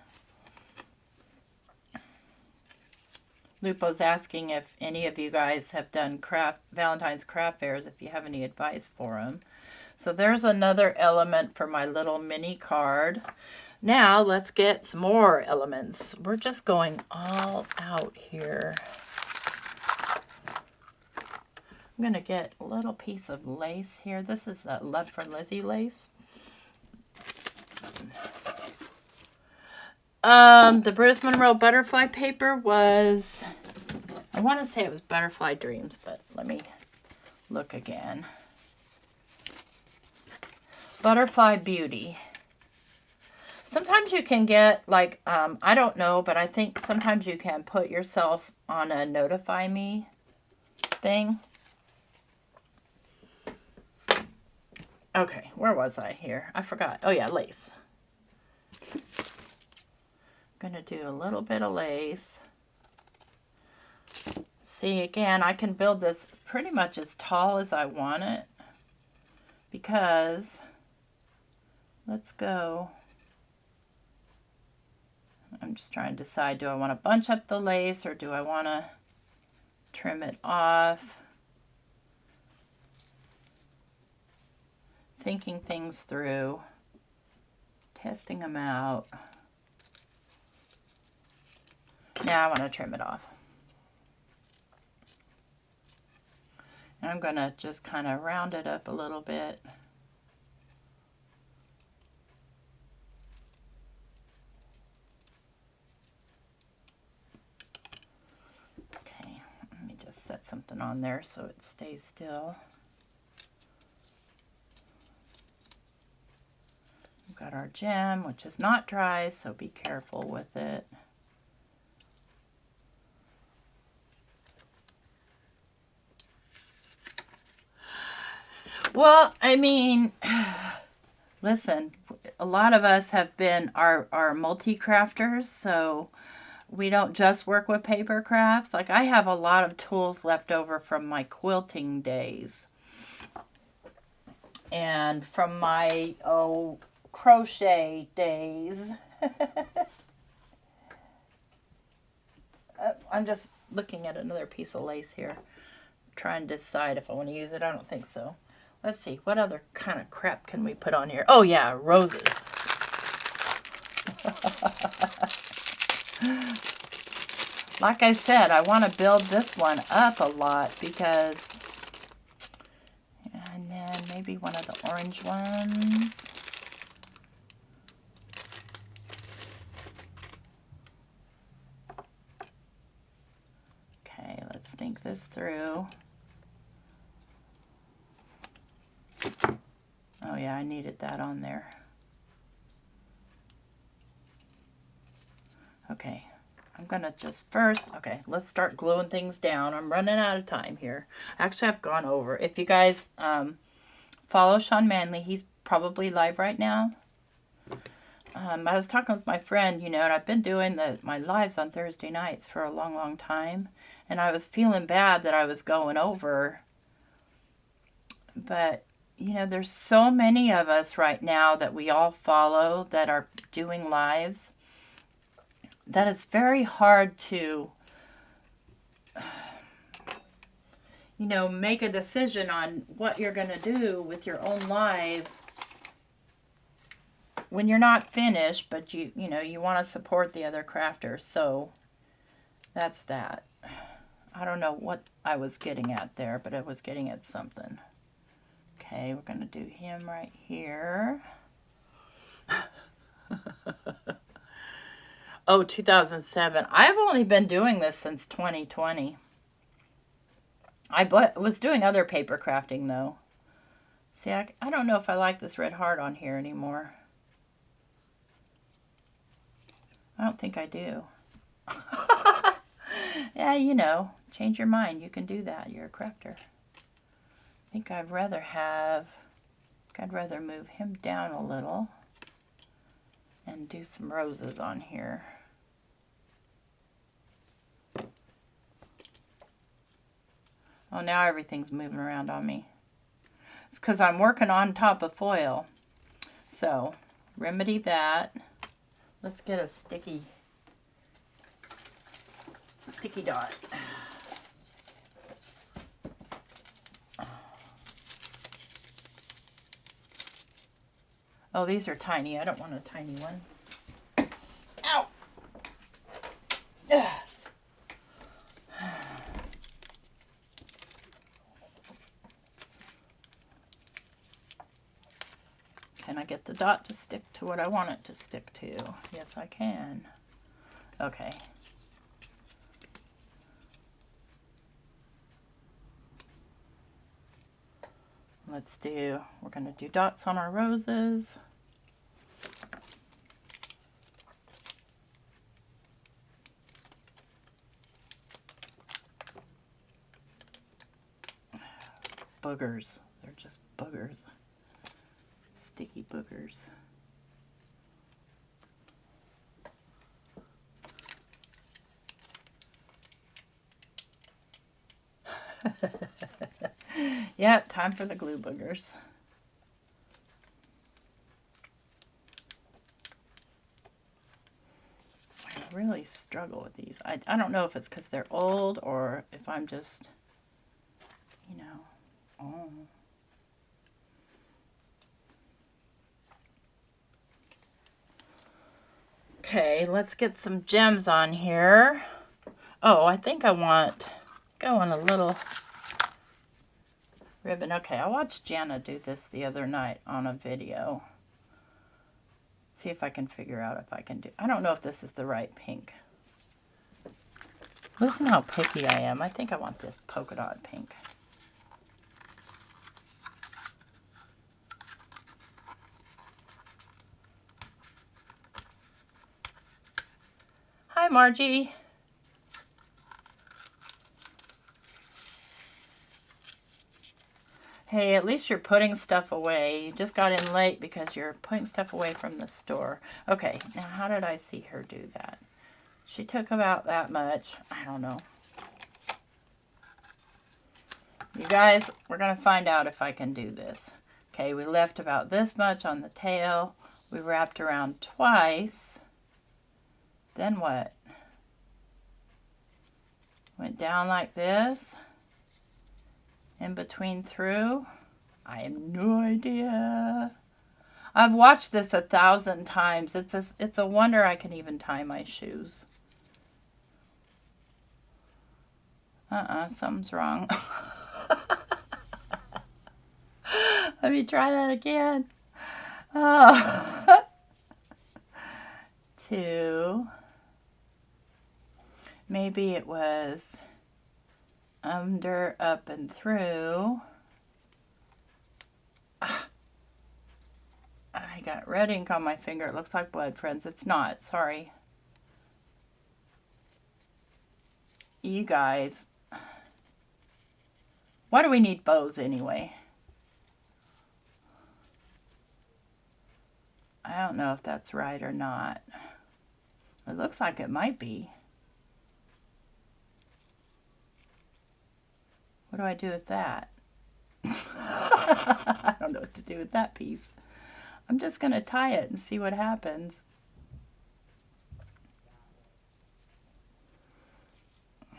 Lupo's asking if any of you guys have done Valentine's craft fairs, if you have any advice for them. So there's another element for my little mini card. Now let's get some more elements. We're just going all out here. I'm going to get a little piece of lace here. This is Love for Lizzie lace. The Bruce Monroe butterfly paper was, I want to say it was Butterfly Dreams, but let me look again. Butterfly Beauty. Sometimes you can get like, I don't know, but I think sometimes you can put yourself on a notify me thing. Okay, where was I here? I forgot. Oh yeah, lace. I'm going to do a little bit of lace. See, again, I can build this pretty much as tall as I want it, because let's go. I'm just trying to decide, do I want to bunch up the lace or do I want to trim it off? Thinking things through, testing them out. Now I want to trim it off. And I'm going to just kind of round it up a little bit. Okay, let me just set something on there so it stays still. We've got our gem, which is not dry, so be careful with it. Well, I mean, listen, a lot of us have been our multi-crafters, so we don't just work with paper crafts. Like, I have a lot of tools left over from my quilting days. And from my, crochet days. I'm just looking at another piece of lace here. Trying to decide if I want to use it. I don't think so. Let's see, what other kind of crap can we put on here? Oh yeah, roses. Like I said, I want to build this one up a lot because, and then maybe one of the orange ones. Okay, let's think this through. Oh yeah, I needed that on there. Okay, I'm gonna just first, okay, let's start gluing things down. I'm running out of time here. Actually, I've gone over. If you guys follow Sean Manley, he's probably live right now. I was talking with my friend, you know, and I've been doing my lives on Thursday nights for a long, long time. And I was feeling bad that I was going over. But, you know, there's so many of us right now that we all follow that are doing lives that it's very hard to, you know, make a decision on what you're going to do with your own live when you're not finished, but you know, you want to support the other crafters. So that's that. I don't know what I was getting at there, but I was getting at something. Okay, we're going to do him right here. Oh, 2007. I've only been doing this since 2020. I was doing other paper crafting, though. See, I don't know if I like this red heart on here anymore. I don't think I do. Yeah, you know, change your mind. You can do that. You're a crafter. I think I'd rather move him down a little and do some roses on here. Oh, now everything's moving around on me. It's because I'm working on top of foil. So, remedy that. Let's get a sticky dot. Oh, these are tiny. I don't want a tiny one. Ow! Ugh. Can I get the dot to stick to what I want it to stick to? Yes, I can. Okay. We're going to do dots on our roses. Boogers. They're just boogers. Sticky boogers. Yep, time for the glue boogers. I really struggle with these. I don't know if it's because they're old or if I'm just, you know, oh. Okay, let's get some gems on here. Oh, I think I want going a little ribbon. Okay, I watched Jana do this the other night on a video. See if I can figure out if I can do. I don't know if this is the right pink. Listen how picky I am. I think I want this polka dot pink. Hi, Margie. Hey, at least you're putting stuff away. You just got in late because you're putting stuff away from the store. Okay, now how did I see her do that? She took about that much. I don't know. You guys, we're going to find out if I can do this. Okay, we left about this much on the tail. We wrapped around twice. Then what? Went down like this. In between through. I have no idea. I've watched this 1,000 times. It's a wonder I can even tie my shoes. Something's wrong. Let me try that again. Oh. 2. Maybe it was under, up, and through. I got red ink on my finger. It looks like blood, friends. It's not. Sorry. You guys. Why do we need bows anyway? I don't know if that's right or not. It looks like it might be. What do I do with that? I don't know what to do with that piece. I'm just going to tie it and see what happens.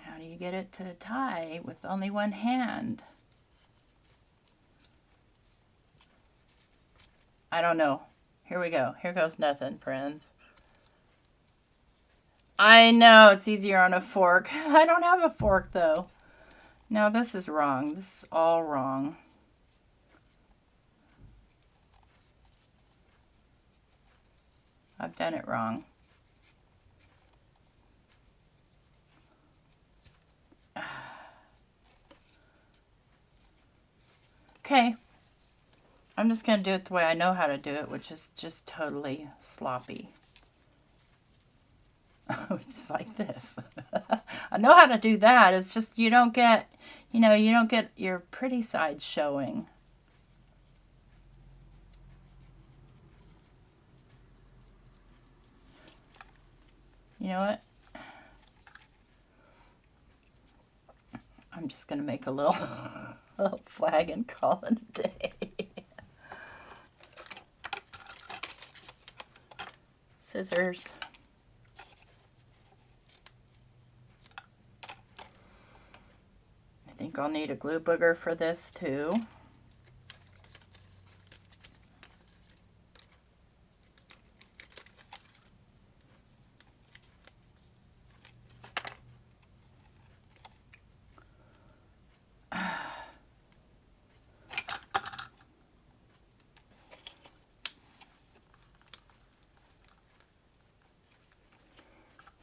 How do you get it to tie with only one hand? I don't know. Here we go. Here goes nothing, friends. I know it's easier on a fork. I don't have a fork though. No, this is wrong. This is all wrong. I've done it wrong. Okay. I'm just going to do it the way I know how to do it, which is just totally sloppy. Which is like this. I know how to do that. It's just you don't get, you know, you don't get your pretty side showing. You know what? I'm just going to make a little, little flag and call it a day. Scissors. I think I'll need a glue booger for this too.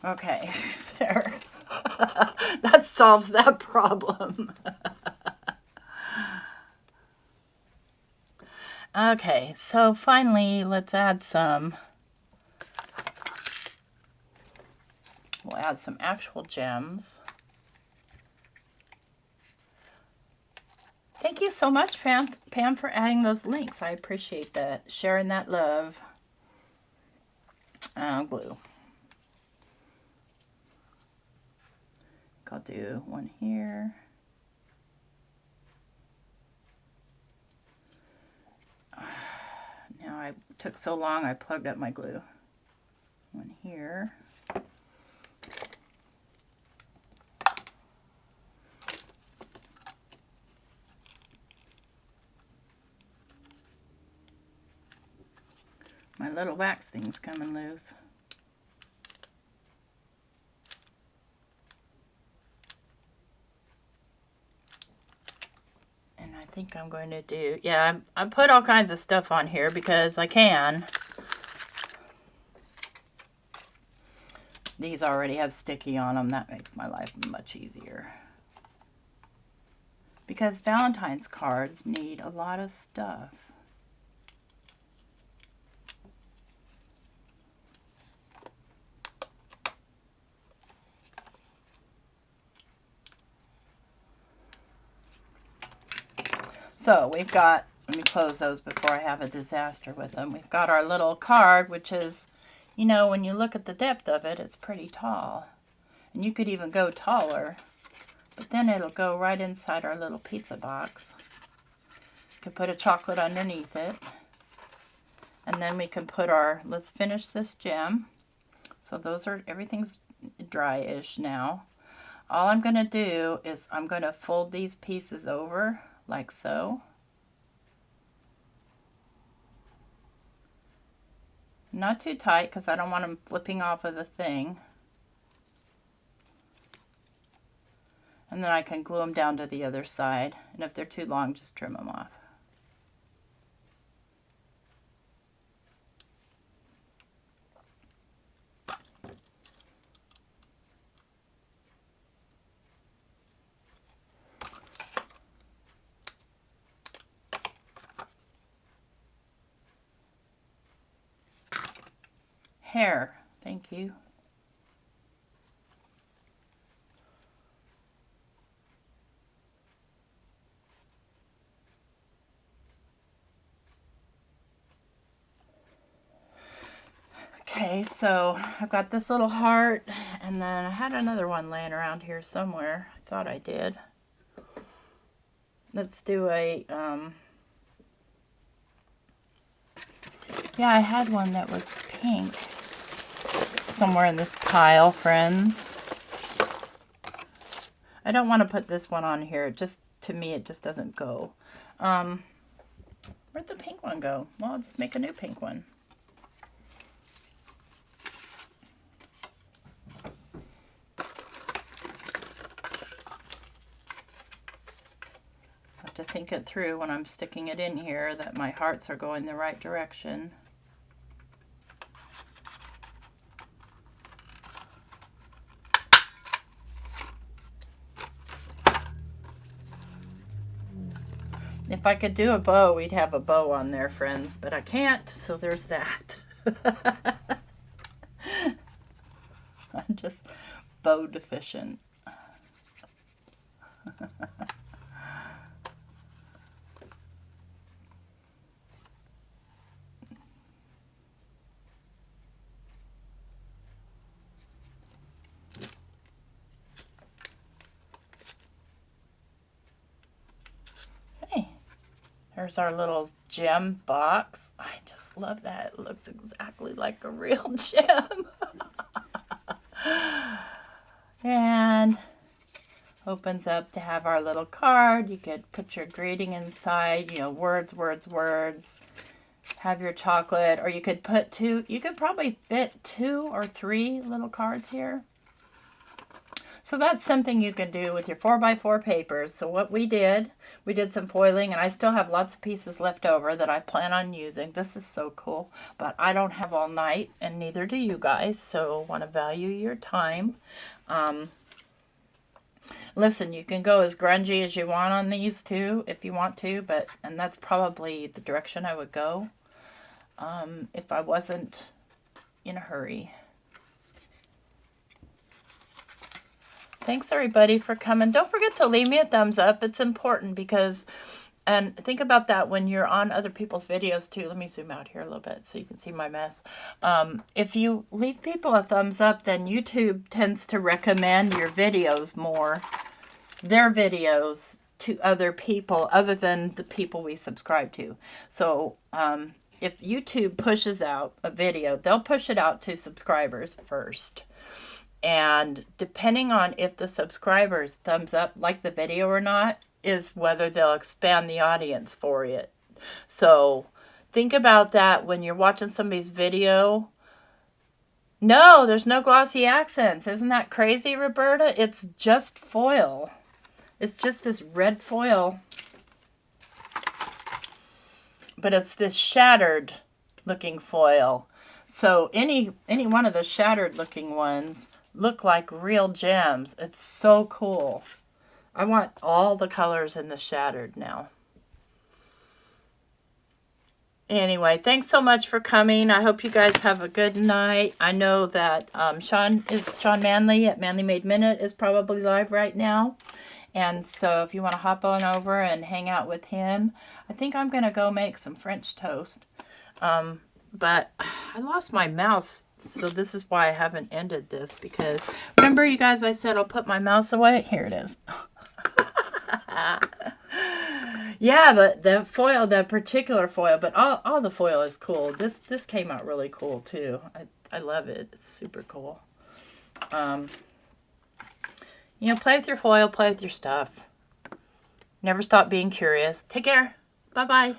Okay, there. That solves that problem. Okay, so finally, let's add some. We'll add some actual gems. Thank you so much, Pam, for adding those links. I appreciate that. Sharing that love. Glue. I'll do one here. why it took so long. I plugged up my glue. One here. My little wax thing's coming loose. And I think I'm going to do, yeah, I put all kinds of stuff on here because I can. These already have sticky on them. That makes my life much easier. Because Valentine's cards need a lot of stuff. So we've got, let me close those before I have a disaster with them. We've got our little card, which is, you know, when you look at the depth of it, it's pretty tall. And you could even go taller, but then it'll go right inside our little pizza box. You could put a chocolate underneath it. And then we can put our, let's finish this gem. So those are, everything's dry-ish now. All I'm going to do is I'm going to fold these pieces over like so. Not too tight because I don't want them flipping off of the thing. And then I can glue them down to the other side. And if they're too long, just trim them off. Hair, thank you. Okay, so I've got this little heart, and then I had another one laying around here somewhere. I thought I did. Let's do a, yeah, I had one that was pink. Somewhere in this pile, friends. I don't want to put this one on here. It just, to me, it just doesn't go. Where'd the pink one go? Well, I'll just make a new pink one. I have to think it through when I'm sticking it in here that my hearts are going the right direction. If I could do a bow, we'd have a bow on there, friends, but I can't, so there's that. I'm just bow deficient. There's our little gem box. I just love that. It looks exactly like a real gem. And opens up to have our little card. You could put your greeting inside, you know, words, words, words. Have your chocolate, or you could put two, you could probably fit 2 or 3 little cards here. So that's something you can do with your 4x4 papers. So what we did some foiling, and I still have lots of pieces left over that I plan on using. This is so cool, but I don't have all night, and neither do you guys, so want to value your time. Listen, you can go as grungy as you want on these too, if you want to, and that's probably the direction I would go if I wasn't in a hurry. Thanks everybody for coming. Don't forget to leave me a thumbs up. It's important because, and think about that when you're on other people's videos too. Let me zoom out here a little bit so you can see my mess. If you leave people a thumbs up, then YouTube tends to recommend your videos more, their videos, to other people other than the people we subscribe to. So if YouTube pushes out a video, they'll push it out to subscribers first. And depending on if the subscribers thumbs up like the video or not, is whether they'll expand the audience for it. So think about that when you're watching somebody's video. No, there's no glossy accents. Isn't that crazy, Roberta? It's just foil. It's just this red foil. But it's this shattered looking foil. So any one of the shattered looking ones look like real gems. It's so cool. I want all the colors in the shattered now. Anyway, thanks so much for coming. I hope you guys have a good night. I know that Sean Manley at Manly Made Minute is probably live right now. And so if you want to hop on over and hang out with him, I think I'm going to go make some French toast. But I lost my mouse, so this is why I haven't ended this. Because remember, you guys, I said I'll put my mouse away. Here it is. Yeah, the foil, the particular foil, but all the foil is cool. This came out really cool too. I love it. It's super cool. You know, play with your foil, play with your stuff. Never stop being curious. Take care. Bye-bye.